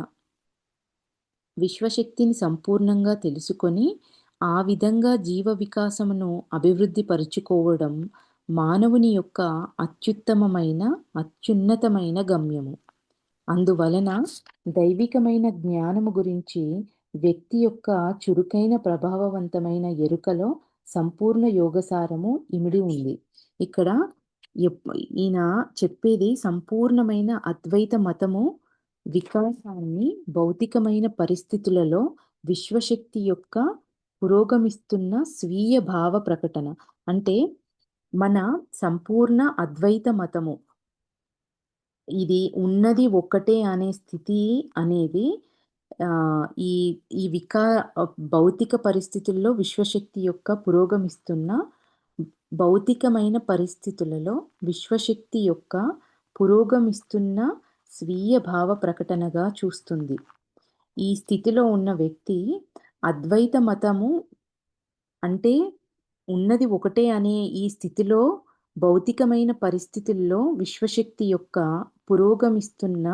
విశ్వశక్తిని సంపూర్ణంగా తెలుసుకొని ఆ విధంగా జీవ వికాసమును అభివృద్ధి పరుచుకోవడం మానవుని యొక్క అత్యున్నతమైన గమ్యము. అందువలన దైవికమైన జ్ఞానము గురించి వ్యక్తి యొక్క చురుకైన ప్రభావవంతమైన ఎరుకలో సంపూర్ణ యోగసారము ఇమిడి ఉంది. ఇక్కడ ఈయన చెప్పేది సంపూర్ణమైన అద్వైత మతము వికాసాన్ని భౌతికమైన పరిస్థితులలో విశ్వశక్తి యొక్క పురోగమిస్తున్న స్వీయ భావ ప్రకటన. అంటే మన సంపూర్ణ అద్వైత మతము ఇది ఉన్నది ఒక్కటే అనే స్థితి అనేది ఈ ఈ భౌతిక పరిస్థితుల్లో విశ్వశక్తి యొక్క పురోగమిస్తున్న భౌతికమైన పరిస్థితులలో విశ్వశక్తి యొక్క పురోగమిస్తున్న స్వీయ భావ ప్రకటనగా చూస్తుంది. ఈ స్థితిలో ఉన్న వ్యక్తి అద్వైత మతము అంటే ఉన్నది ఒకటే అనే ఈ స్థితిలో భౌతికమైన పరిస్థితుల్లో విశ్వశక్తి యొక్క పురోగమిస్తున్న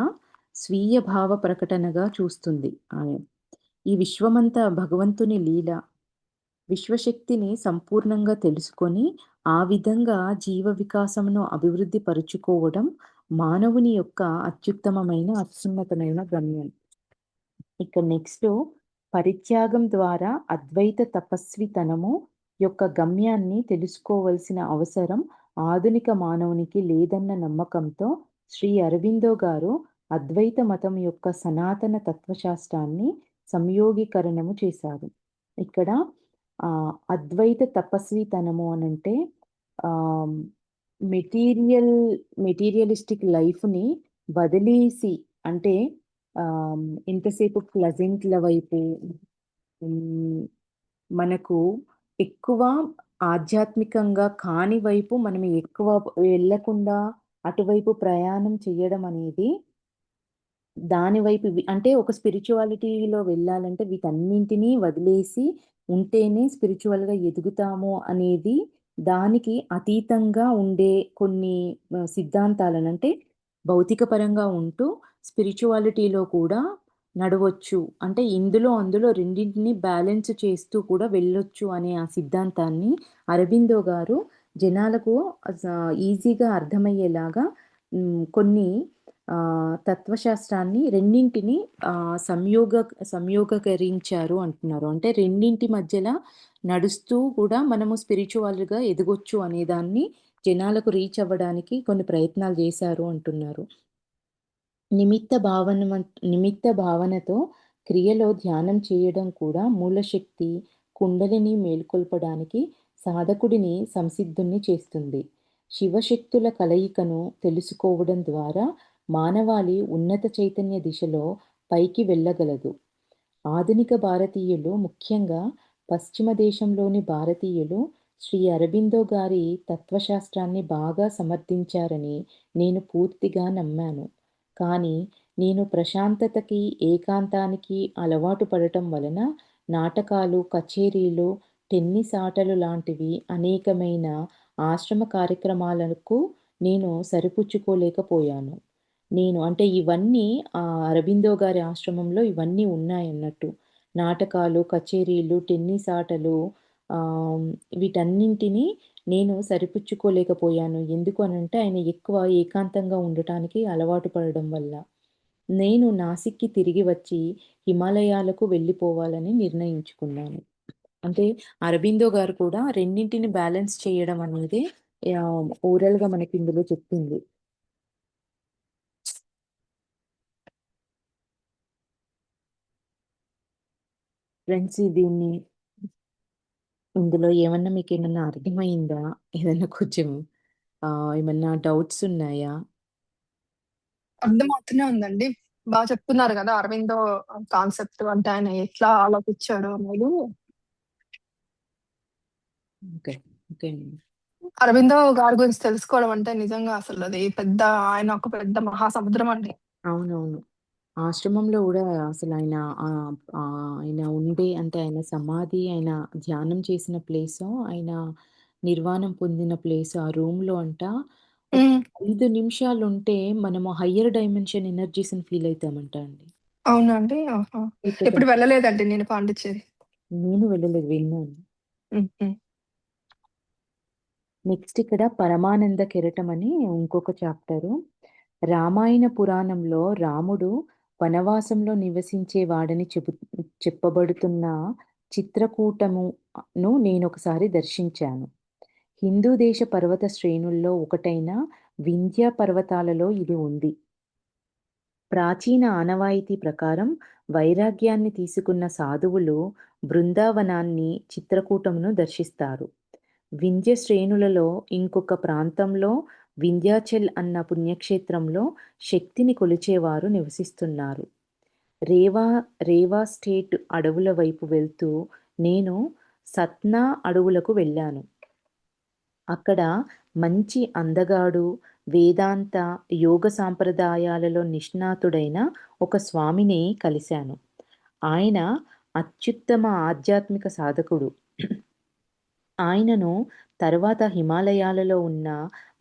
స్వీయ భావ ప్రకటనగా చూస్తుంది. ఈ విశ్వమంతా భగవంతుని లీల. విశ్వశక్తిని సంపూర్ణంగా తెలుసుకొని ఆ విధంగా జీవ వికాసమును అభివృద్ధి పరుచుకోవడం మానవుని యొక్క అత్యున్నతమైన గమ్యం. ఇక నెక్స్ట్ పరిత్యాగం ద్వారా అద్వైత తపస్వితనము యొక్క గమ్యాన్ని తెలుసుకోవలసిన అవసరం ఆధునిక మానవునికి లేదన్న నమ్మకంతో శ్రీ అరవిందో గారు అద్వైత మతం యొక్క సనాతన తత్వశాస్త్రాన్ని సంయోగీకరణము చేశారు. ఇక్కడ అద్వైత తపస్వితనము అనంటే మెటీరియలిస్టిక్ లైఫ్ని వదిలేసి, అంటే ఎంతసేపు ప్లజెంట్ల వైపు మనకు ఎక్కువ ఆధ్యాత్మికంగా కాని వైపు మనం ఎక్కువ వెళ్ళకుండా అటువైపు ప్రయాణం చేయడం అనేది దాని వైపు అంటే ఒక స్పిరిచువాలిటీలో వెళ్ళాలంటే వీటన్నింటినీ వదిలేసి ఉంటేనే స్పిరిచువల్గా ఎదుగుతాము అనేది దానికి అతీతంగా ఉండే కొన్ని సిద్ధాంతాలను, అంటే భౌతిక పరంగా ఉంటూ స్పిరిచువాలిటీలో కూడా నడవచ్చు, అంటే అందులో రెండింటిని బ్యాలెన్స్ చేస్తూ కూడా వెళ్ళొచ్చు అనే ఆ సిద్ధాంతాన్ని అరబిందో గారు జనాలకు ఈజీగా అర్థమయ్యేలాగా కొన్ని తత్వశాస్త్రాన్ని రెండింటిని సంయోగకరించారు అంటున్నారు. అంటే రెండింటి మధ్యలో నడుస్తూ కూడా మనము స్పిరిచువల్గా ఎదగొచ్చు అనే దాన్ని జనాలకు రీచ్ అవ్వడానికి కొన్ని ప్రయత్నాలు చేశారు అంటున్నారు. నిమిత్త భావనతో క్రియలో ధ్యానం చేయడం కూడా మూలశక్తి కుండలిని మేల్కొల్పడానికి సాధకుడిని సంసిద్ధుణ్ణి చేస్తుంది. శివశక్తుల కలయికను తెలుసుకోవడం ద్వారా మానవాళి ఉన్నత చైతన్య దిశలో పైకి వెళ్ళగలదు. ఆధునిక భారతీయులు, ముఖ్యంగా పశ్చిమ దేశంలోని భారతీయులు శ్రీ అరబిందో గారి తత్వశాస్త్రాన్ని బాగా సమర్థించారని నేను పూర్తిగా నమ్మాను. కానీ నేను ప్రశాంతతకి, ఏకాంతానికి అలవాటు పడటం వలన నాటకాలు, కచేరీలు, టెన్నిస్ ఆటలు లాంటివి అనేకమైన ఆశ్రమ కార్యక్రమాలకు నేను సరిపుచ్చుకోలేకపోయాను. అంటే ఇవన్నీ అరబిందో గారి ఆశ్రమంలో ఇవన్నీ ఉన్నాయన్నట్టు. నాటకాలు, కచేరీలు, టెన్నిస్ ఆటలు, వీటన్నింటినీ నేను సరిపుచ్చుకోలేకపోయాను. ఎందుకు అనంటే ఆయన ఎక్కువ ఏకాంతంగా ఉండటానికి అలవాటు పడడం వల్ల. నేను నాసిక్కి తిరిగి వచ్చి హిమాలయాలకు వెళ్ళిపోవాలని నిర్ణయించుకున్నాను. అంటే అరబిందో గారు కూడా రెండింటిని బ్యాలెన్స్ చేయడం అనేది ఓరల్గా మనకి ఇందులో చెప్పింది. ఫ్రెండ్స్ ఇందులో ఏమన్నా మీకేమన్నా అర్థమైందా? ఏదన్నా కొంచెం ఏమన్నా డౌట్స్ ఉన్నాయా? అర్థమవుతూనే ఉందండి. చెప్తున్నారు గదా! అరవిందో కాన్సెప్ట్ అంటే ఆయన ఎట్లా ఆలోచించాడు అనేది. ఓకే. ఓకే అండి. అరవిందో గారి గురించి తెలుసుకోవడం అంటే నిజంగా అసలది ఆయన ఒక పెద్ద మహాసముద్రం అండి. అవునవును. ఆశ్రమంలో గూడా అసలాయన ఆయన ఉండే అంటే ఆయన సమాధి, ఆయన ధ్యానం చేసిన ప్లేసు, ఆయన నిర్వాణం పొందిన ప్లేసు ఆ రూమ్‌లో ఒక హ్మ్. 5 నిమిషాలుంటే మనము హయ్యర్ డైమెన్షన్ ఎనర్జీస్‌ని ఫీల్ అయితామంట అండి. అవునా అండి? ఆహా! ఇక్కడ ఎప్పుడు వెళ్ళలేదండి నేను పాండిచ్చేరి. నేను వెళ్ళలేదు. విన్నాను. హ్మ్. హ్మ్. నెక్స్ట్ ఇక్కడ పరమానంద కెరటం అని ఇంకొక చాప్టరు. రామాయణ పురాణంలో రాముడు వనవాసంలో నివసించేవాడని చెప్పబడుతున్న చిత్రకూటమును నేనొకసారి దర్శించాను. హిందూ దేశ పర్వత శ్రేణుల్లో ఒకటైన వింధ్య పర్వతాలలో ఇది ఉంది. ప్రాచీన ఆనవాయితీ ప్రకారం వైరాగ్యాన్ని తీసుకున్న సాధువులు బృందావనాన్ని చిత్రకూటమును దర్శిస్తారు. వింధ్య శ్రేణులలో ఇంకొక ప్రాంతంలో వింధ్యాచల్ అన్న పుణ్యక్షేత్రంలో శక్తిని కొలిచేవారు నివసిస్తున్నారు. రేవా రేవా స్టేట్ అడవుల వైపు వెళ్తూ నేను సత్నా అడవులకు వెళ్ళాను. అక్కడ మంచి అందగాడు, వేదాంత, యోగ సాంప్రదాయాలలో నిష్ణాతుడైన ఒక స్వామిని కలిశాను. ఆయన అత్యుత్తమ ఆధ్యాత్మిక సాధకుడు. ఆయనను తర్వాత హిమాలయాలలో ఉన్న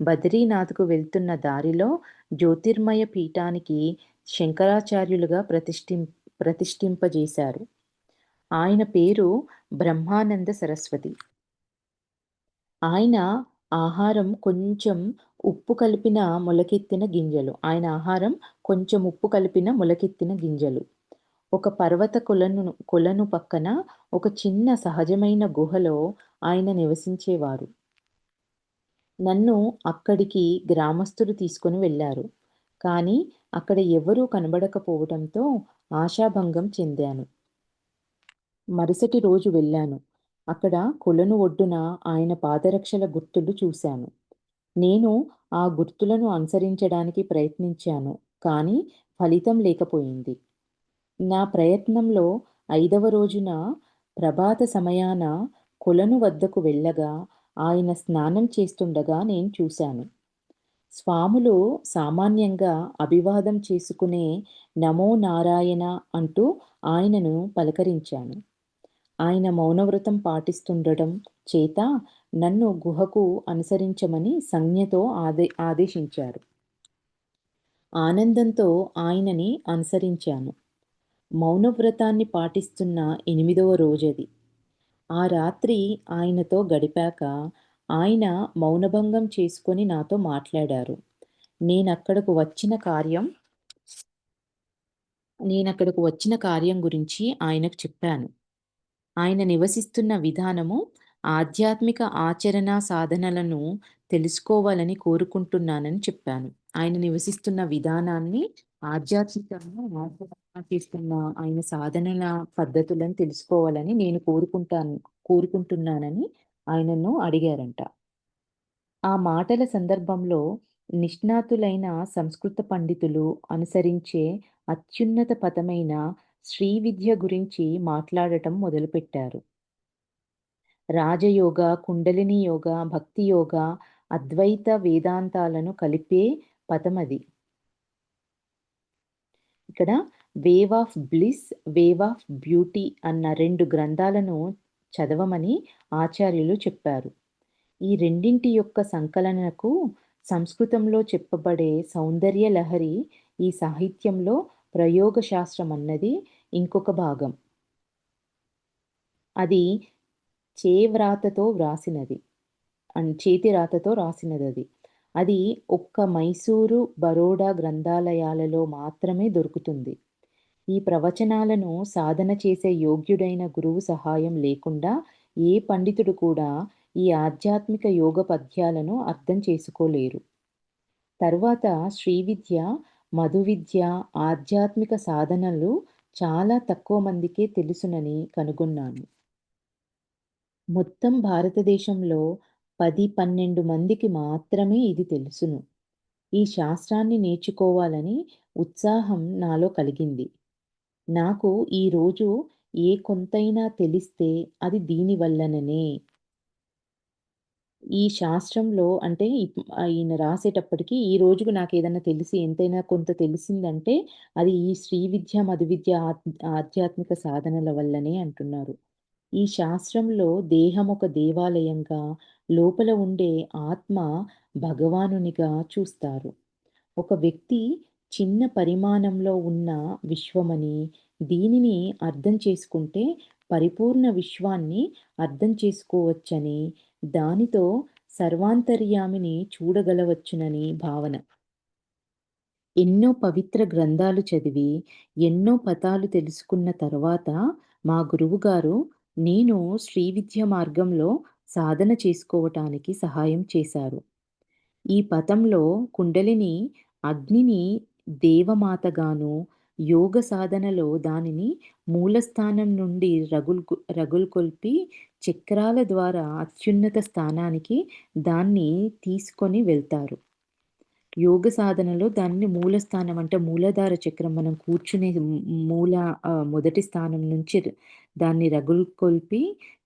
బదరీనాథ్‌కు వెళ్తున్న దారిలో జ్యోతిర్మయ పీఠానికి శంకరాచార్యులుగా ప్రతిష్ఠింపజేశారు. ఆయన పేరు బ్రహ్మానంద సరస్వతి. ఆయన ఆహారం కొంచెం ఉప్పు కలిపిన మొలకెత్తిన గింజలు. ఆయన ఆహారం కొంచెం ఉప్పు కలిపిన మొలకెత్తిన గింజలు. ఒక పర్వత కొలను పక్కన ఒక చిన్న సహజమైన గుహలో ఆయన నివసించేవారు. నన్ను అక్కడికి గ్రామస్తులు తీసుకొని వెళ్లారు. కానీ అక్కడ ఎవరూ కనబడకపోవడంతో ఆశాభంగం చెందాను. మరుసటి రోజు వెళ్ళాను. అక్కడ కొలను ఒడ్డున ఆయన పాదరక్షల గుర్తులు చూశాను. నేను ఆ గుర్తులను అనుసరించడానికి ప్రయత్నించాను. కానీ ఫలితం లేకపోయింది. నా ప్రయత్నంలో 5వ రోజున ప్రభాత సమయాన కొలను వద్దకు వెళ్ళగా ఆయన స్నానం చేస్తుండగా నేను చూశాను. స్వాములు సామాన్యంగా అభివాదం చేసుకునే నమో నారాయణ అంటూ ఆయనను పలకరించాను. ఆయన మౌనవ్రతం పాటిస్తుండడం చేత నన్ను గుహకు అనుసరించమని సంజ్ఞతో ఆదేశించారు. ఆనందంతో ఆయనని అనుసరించాను. మౌనవ్రతాన్ని పాటిస్తున్న 8వ రోజది. ఆ రాత్రి ఆయనతో గడిపాక ఆయన మౌనభంగం చేసుకొని నాతో మాట్లాడారు. నేనక్కడకు వచ్చిన కార్యం నేనక్కడకు వచ్చిన కార్యం గురించి ఆయనకు చెప్పాను. ఆయన నివసిస్తున్న విధానము ఆధ్యాత్మిక ఆచరణా సాధనలను తెలుసుకోవాలని కోరుకుంటున్నానని చెప్పాను. ఆయన నివసిస్తున్న విధానాన్ని ఆధ్యాత్మికంగా ఆచరణ చేస్తున్న ఆయన సాధనల పద్ధతులను తెలుసుకోవాలని నేను కోరుకుంటున్నానని ఆయనను అడిగారంట. ఆ మాటల సందర్భంలో నిష్ణాతులైన సంస్కృత పండితులు అనుసరించే అత్యున్నత పదమైన శ్రీవిద్య గురించి మాట్లాడటం మొదలుపెట్టారు. రాజయోగ, కుండలిని యోగ, భక్తి యోగ, అద్వైత వేదాంతాలను కలిపే పదమది. ఇక్కడ 'wave of bliss, wave of beauty' అన్న 2 గ్రంథాలను చదవమని ఆచార్యులు చెప్పారు. ఈ రెండింటి యొక్క సంకలనకు సంస్కృతంలో చెప్పబడే సౌందర్య లహరి ఈ సాహిత్యంలో ప్రయోగ శాస్త్రమన్నది ఇంకొక భాగం. అది చేతి రాతతో రాసినదది. అది ఒక్క మైసూరు, బరోడా గ్రంథాలయాలలో మాత్రమే దొరుకుతుంది. ఈ ప్రవచనాలను సాధన చేసే యోగ్యుడైన గురువు సహాయం లేకుండా ఏ పండితుడు కూడా ఈ ఆధ్యాత్మిక యోగ పద్యాలను అర్థం చేసుకోలేరు. తర్వాత శ్రీవిద్య, మధువిద్య, ఆధ్యాత్మిక సాధనలు చాలా తక్కువ మందికే తెలుసునని కనుగొన్నాను. మొత్తం భారతదేశంలో 10, 12 మందికి మాత్రమే ఇది తెలుసును. ఈ శాస్త్రాన్ని నేర్చుకోవాలని ఉత్సాహం నాలో కలిగింది. నాకు ఈరోజు ఏ కొంతైనా తెలిస్తే అది దీని వల్లననే. ఈ శాస్త్రంలో అంటే ఈయన రాసేటప్పటికి ఈ రోజుకి నాకేదన్నా తెలిసి ఎంతైనా కొంత తెలిసిందంటే అది ఈ శ్రీ విద్య, మధు విద్య ఆధ్యాత్మిక సాధనల వల్లనే అంటున్నారు. ఈ శాస్త్రంలో దేహం ఒక దేవాలయంగా, లోపల ఉండే ఆత్మ భగవానునిగా చూస్తారు. ఒక వ్యక్తి చిన్న పరిమాణంలో ఉన్న విశ్వమని, దీనిని అర్థం చేసుకుంటే పరిపూర్ణ విశ్వాన్ని అర్థం చేసుకోవచ్చని, దానితో సర్వాంతర్యామిని చూడగలవచ్చునని భావన. ఎన్నో పవిత్ర గ్రంథాలు చదివి, ఎన్నో పతాలు తెలుసుకున్న తర్వాత మా గురువుగారు నేను శ్రీ విద్య మార్గంలో సాధన చేసుకోవటానికి సహాయం చేశారు. ఈ పథంలో కుండలిని అగ్నిని దేవమాతగాను, యోగ సాధనలో దానిని మూలస్థానం నుండి రగుల్కొల్పి చక్రాల ద్వారా అత్యున్నత స్థానానికి దాన్ని తీసుకొని వెళ్తారు. యోగ సాధనలో దాన్ని మూలస్థానం అంటే మూలాధార చక్రం మనం కూర్చునే మూల మొదటి స్థానం నుంచి దాన్ని రగుల్కొల్పి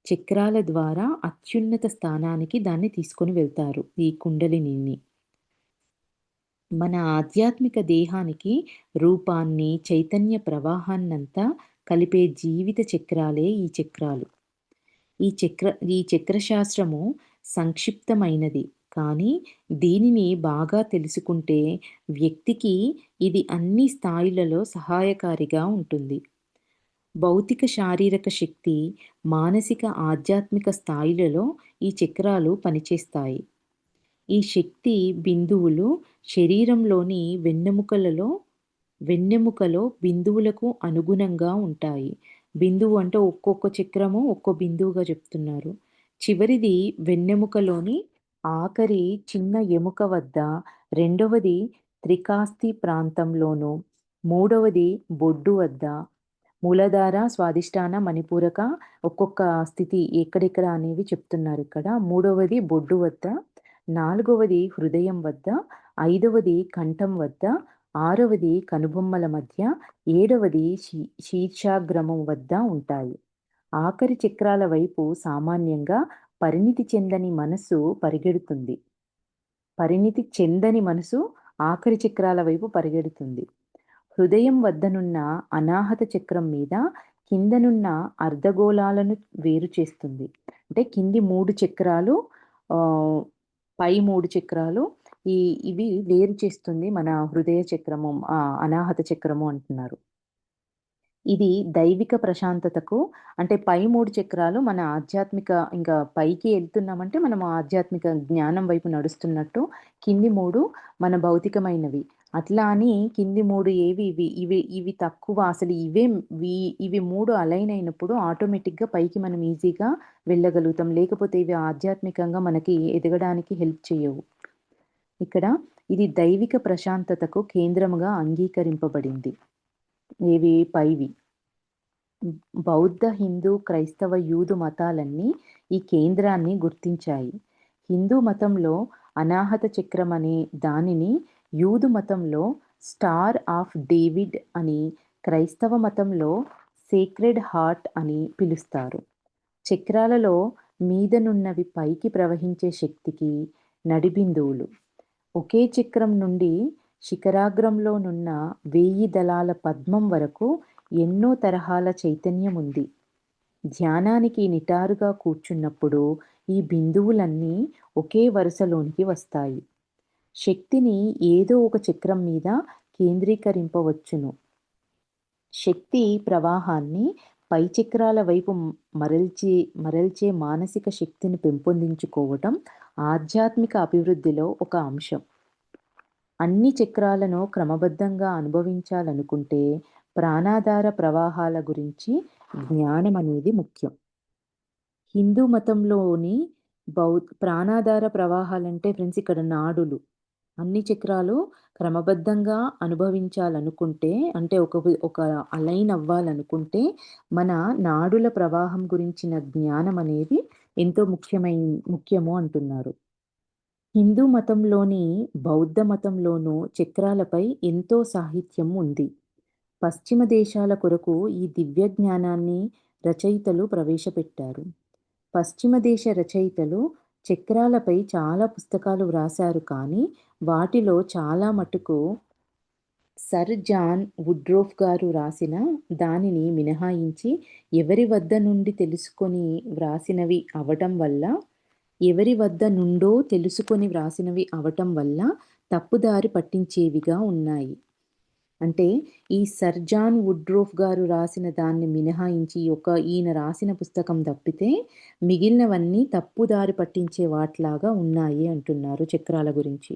చక్రాల ద్వారా అత్యున్నత స్థానానికి దాన్ని తీసుకొని వెళ్తారు ఈ కుండలినిని. మన ఆధ్యాత్మిక దేహానికి రూపాన్ని, చైతన్య ప్రవాహాన్నంతా కలిపే జీవిత చక్రాలే ఈ చక్రాలు. ఈ చక్రశాస్త్రము సంక్షిప్తమైనది. కానీ దీనిని బాగా తెలుసుకుంటే వ్యక్తికి ఇది అన్ని స్థాయిలలో సహాయకారిగా ఉంటుంది. భౌతిక శారీరక శక్తి, మానసిక ఆధ్యాత్మిక స్థాయిలలో ఈ చక్రాలు పనిచేస్తాయి. ఈ శక్తి బిందువులు శరీరంలోని వెన్నెముకలో బిందువులకు అనుగుణంగా ఉంటాయి. బిందువు అంటే ఒక్కొక్క చక్రము ఒక్కో బిందువుగా చెప్తున్నారు. చివరిది వెన్నెముకలోని ఆఖరి చిన్న ఎముక వద్ద, రెండవది త్రికాస్తి ప్రాంతంలోను, మూడవది బొడ్డు వద్ద, మూలాధార, స్వాదిష్టాన, మణిపూరక ఒక్కొక్క స్థితి ఎక్కడెక్కడ అనేవి చెప్తున్నారు ఇక్కడ. మూడవది బొడ్డు వద్ద, నాలుగవది హృదయం వద్ద, ఐదవది కంఠం వద్ద, ఆరవది కనుబొమ్మల మధ్య, ఏడవది శీర్షాగ్రమం వద్ద ఉంటాయి. ఆఖరి చక్రాల వైపు సామాన్యంగా పరిణితి చెందని మనసు పరిగెడుతుంది. పరిణితి చెందని మనసు ఆఖరి చక్రాల వైపు పరిగెడుతుంది. హృదయం వద్దనున్న అనాహత చక్రం మీద కిందనున్న అర్ధగోళాలను వేరు చేస్తుంది. అంటే కింది 3 చక్రాలు, పై 3 చక్రాలు ఇవి వేరు చేస్తుంది మన హృదయ చక్రము, అనాహత చక్రము అంటున్నారు. ఇది దైవిక ప్రశాంతతకు అంటే పై 3 చక్రాలు మన ఆధ్యాత్మిక ఇంకా పైకి ఎళ్తున్నామంటే మనం ఆధ్యాత్మిక జ్ఞానం వైపు నడుస్తున్నట్టు. కింది 3 మన భౌతికమైనవి. అట్లా అని కింది 3 ఏవి ఇవి తక్కువ అసలు ఇవి 3 అలైన్ అయినప్పుడు ఆటోమేటిక్‌గా పైకి మనం ఈజీగా వెళ్ళగలుగుతాం. లేకపోతే ఇవి ఆధ్యాత్మికంగా మనకి ఎదగడానికి హెల్ప్ చేయవు. ఇక్కడ ఇది దైవిక ప్రశాంతతకు కేంద్రముగా అంగీకరింపబడింది. ఏవి పైవి. బౌద్ధ, హిందూ, క్రైస్తవ, యూదు మతాలన్నీ ఈ కేంద్రాన్ని గుర్తించాయి. హిందూ మతంలో అనాహత చక్రం అనే దానిని, యూదు మతంలో స్టార్ ఆఫ్ డేవిడ్ అని, క్రైస్తవ మతంలో సేక్రెడ్ హార్ట్ అని పిలుస్తారు. చక్రాలలో మీదనున్నవి పైకి ప్రవహించే శక్తికి నడిబిందువులు. ఒకే చక్రం నుండి శిఖరాగ్రంలోనున్న 1000 దళాల పద్మం వరకు ఎన్నో తరహాల చైతన్యం ఉంది. ధ్యానానికి నిటారుగా కూర్చున్నప్పుడు ఈ బిందువులన్నీ ఒకే వరుసలోనికి వస్తాయి. శక్తిని ఏదో ఒక చక్రం మీద కేంద్రీకరింపవచ్చును. శక్తి ప్రవాహాన్ని పై చక్రాల వైపు మరల్చే మానసిక శక్తిని పెంపొందించుకోవటం ఆధ్యాత్మిక అభివృద్ధిలో ఒక అంశం. అన్ని చక్రాలను క్రమబద్ధంగా అనుభవించాలనుకుంటే ప్రాణాధార ప్రవాహాల గురించి జ్ఞానం అనేది ముఖ్యం. హిందూ మతంలోని ప్రాణాధార ప్రవాహాలంటే ఫ్రెండ్స్ ఇక్కడ నాడులు. అన్ని చక్రాలు క్రమబద్ధంగా అనుభవించాలనుకుంటే, అంటే ఒక అలైన్ అవ్వాలనుకుంటే, మన నాడుల ప్రవాహం గురించిన జ్ఞానం అనేది ఎంతో ముఖ్యము అంటున్నారు. హిందూ మతంలోని, బౌద్ధ మతంలోనూ చక్రాలపై ఎంతో సాహిత్యం ఉంది. పశ్చిమ దేశాల కొరకు ఈ దివ్య జ్ఞానాన్ని రచయితలు ప్రవేశపెట్టారు. పశ్చిమ దేశ రచయితలు చక్రాలపై చాలా పుస్తకాలు వ్రాశారు కానీ, వాటిలో చాలా మటుకు సర్ జాన్ వుడ్రోఫ్ గారు రాసిన దానిని మినహాయించి ఎవరి వద్ద నుండి తెలుసుకొని వ్రాసినవి అవటం వల్ల ఎవరి వద్ద నుండో తెలుసుకొని వ్రాసినవి అవటం వల్ల తప్పుదారి పట్టించేవిగా ఉన్నాయి. అంటే ఈ సర్ జాన్ వుడ్రోఫ్ గారు రాసిన దాన్ని మినహాయించి ఈయన రాసిన పుస్తకం తప్పితే మిగిలినవన్నీ తప్పుదారి పట్టించే వాటిలాగా ఉన్నాయి అంటున్నారు చక్రాల గురించి.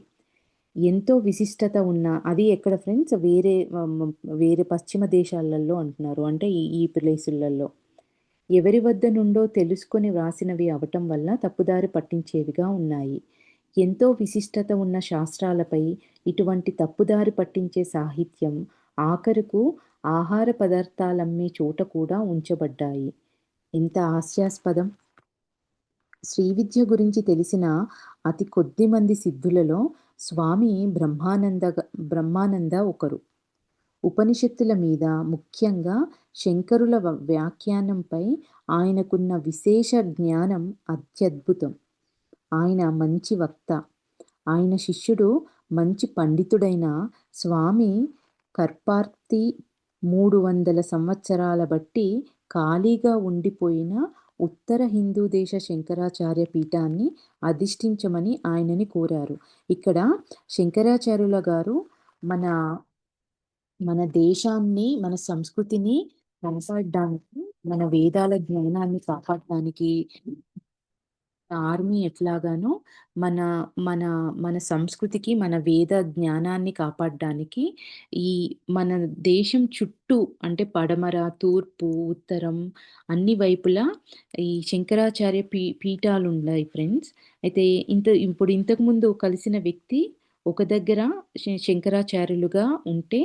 ఎంతో విశిష్టత ఉన్న అది ఎక్కడ ఫ్రెండ్స్ వేరే పశ్చిమ దేశాలలో అంటున్నారు. అంటే ఈ ప్లేసులలో. ఎవరి వద్ద నుండో తెలుసుకొని వ్రాసినవి అవటం వల్ల తప్పుదారి పట్టించేవిగా ఉన్నాయి. ఎంతో విశిష్టత ఉన్న శాస్త్రాలపై ఇటువంటి తప్పుదారి పట్టించే సాహిత్యం ఆఖరుకు ఆహార పదార్థాలమ్మే చోట కూడా ఉంచబడ్డాయి. ఎంత హాస్యాస్పదం! శ్రీవిద్య గురించి తెలిసిన అతి కొద్ది మంది సిద్ధులలో స్వామి బ్రహ్మానంద ఒకరు. ఉపనిషత్తుల మీద, ముఖ్యంగా శంకరుల వ్యాఖ్యానంపై ఆయనకున్న విశేష జ్ఞానం అత్యద్భుతం. ఆయన మంచి వక్త. ఆయన శిష్యుడు మంచి పండితుడైన స్వామి కర్పార్తి 300 సంవత్సరాల బట్టి ఖాళీగా ఉండిపోయిన ఉత్తర హిందూ దేశ శంకరాచార్య పీఠాన్ని అధిష్ఠించమని ఆయనని కోరారు. ఇక్కడ శంకరాచార్యుల గారు మన మన దేశాన్ని, మన సంస్కృతిని కాపాడడానికి, మన వేదాల జ్ఞానాన్ని కాపాడడానికి ఆర్మీ ఎట్లాగానో మన మన మన సంస్కృతికి, మన వేద జ్ఞానాన్ని కాపాడడానికి ఈ మన దేశం చుట్టూ అంటే పడమర, తూర్పు, ఉత్తరం అన్ని వైపులా ఈ శంకరాచార్య పీఠాలున్నాయి ఫ్రెండ్స్. అయితే ఇప్పుడు ఇంతకుముందు కలిసిన వ్యక్తి ఒక దగ్గర శంకరాచార్యులుగా ఉంటే,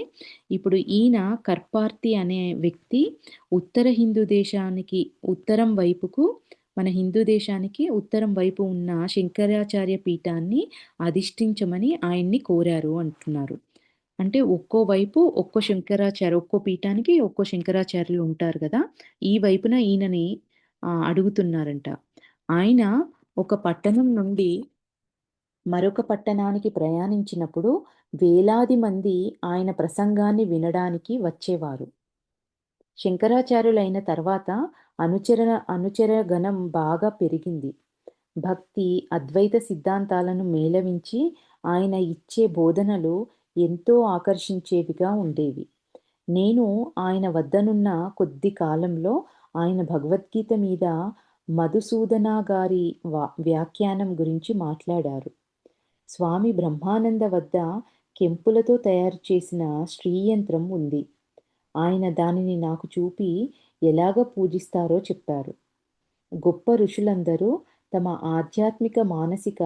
ఇప్పుడు ఈయన కర్పార్తి అనే వ్యక్తి ఉత్తర హిందూ దేశానికి ఉత్తరం వైపుకు మన హిందూ దేశానికి ఉత్తరం వైపు ఉన్న శంకరాచార్య పీఠాన్ని అధిష్ఠించమని ఆయన్ని కోరారు అంటున్నారు. అంటే ఒక్కో వైపు ఒక్కో పీఠానికి ఒక్కో శంకరాచార్యులు ఉంటారు కదా! ఈ వైపున ఈయనని అడుగుతున్నారంట. ఆయన ఒక పట్టణం నుండి మరొక పట్టణానికి ప్రయాణించినప్పుడు వేలాది మంది ఆయన ప్రసంగాన్ని వినడానికి వచ్చేవారు. శంకరాచార్యులైన తర్వాత అనుచర గణం బాగా పెరిగింది. భక్తి, అద్వైత సిద్ధాంతాలను మేళవించి ఆయన ఇచ్చే బోధనలు ఎంతో ఆకర్షించేవిగా ఉండేవి. నేను ఆయన వద్దనున్న కొద్ది కాలంలో ఆయన భగవద్గీత మీద మధుసూదన గారి వ్యాఖ్యానం గురించి మాట్లాడారు. స్వామి బ్రహ్మానంద వద్ద కెంపులతో తయారు చేసిన శ్రీయంత్రం ఉంది. ఆయన దానిని నాకు చూపి ఎలాగ పూజిస్తారో చెప్పారు. గొప్ప ఋషులందరూ తమ ఆధ్యాత్మిక, మానసిక,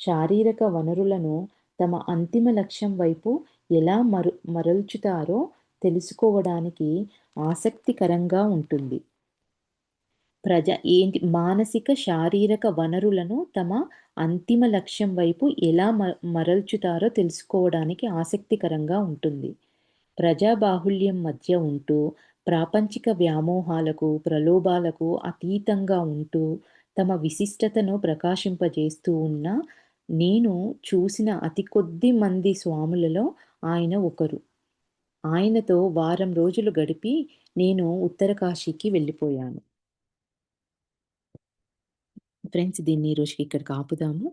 శారీరక వనరులను తమ అంతిమ లక్ష్యం వైపు ఎలా మరల్చుతారో తెలుసుకోవడానికి ఆసక్తికరంగా ఉంటుంది. మానసిక, శారీరక వనరులను తమ అంతిమ లక్ష్యం వైపు ఎలా మరల్చుతారో తెలుసుకోవడానికి ఆసక్తికరంగా ఉంటుంది. ప్రజాబాహుళ్యం మధ్య ఉంటూ, ప్రాపంచిక వ్యామోహాలకు, ప్రలోభాలకు అతీతంగా ఉంటూ, తమ విశిష్టతను ప్రకాశింపజేస్తూ ఉన్న నేను చూసిన అతి కొద్ది మంది స్వాములలో ఆయన ఒకరు. ఆయనతో వారం రోజులు గడిపి నేను ఉత్తరకాశీకి వెళ్ళిపోయాను. ఫ్రెండ్స్, దీన్ని ఈ రోజుకి ఇక్కడికి ఆపుదాము.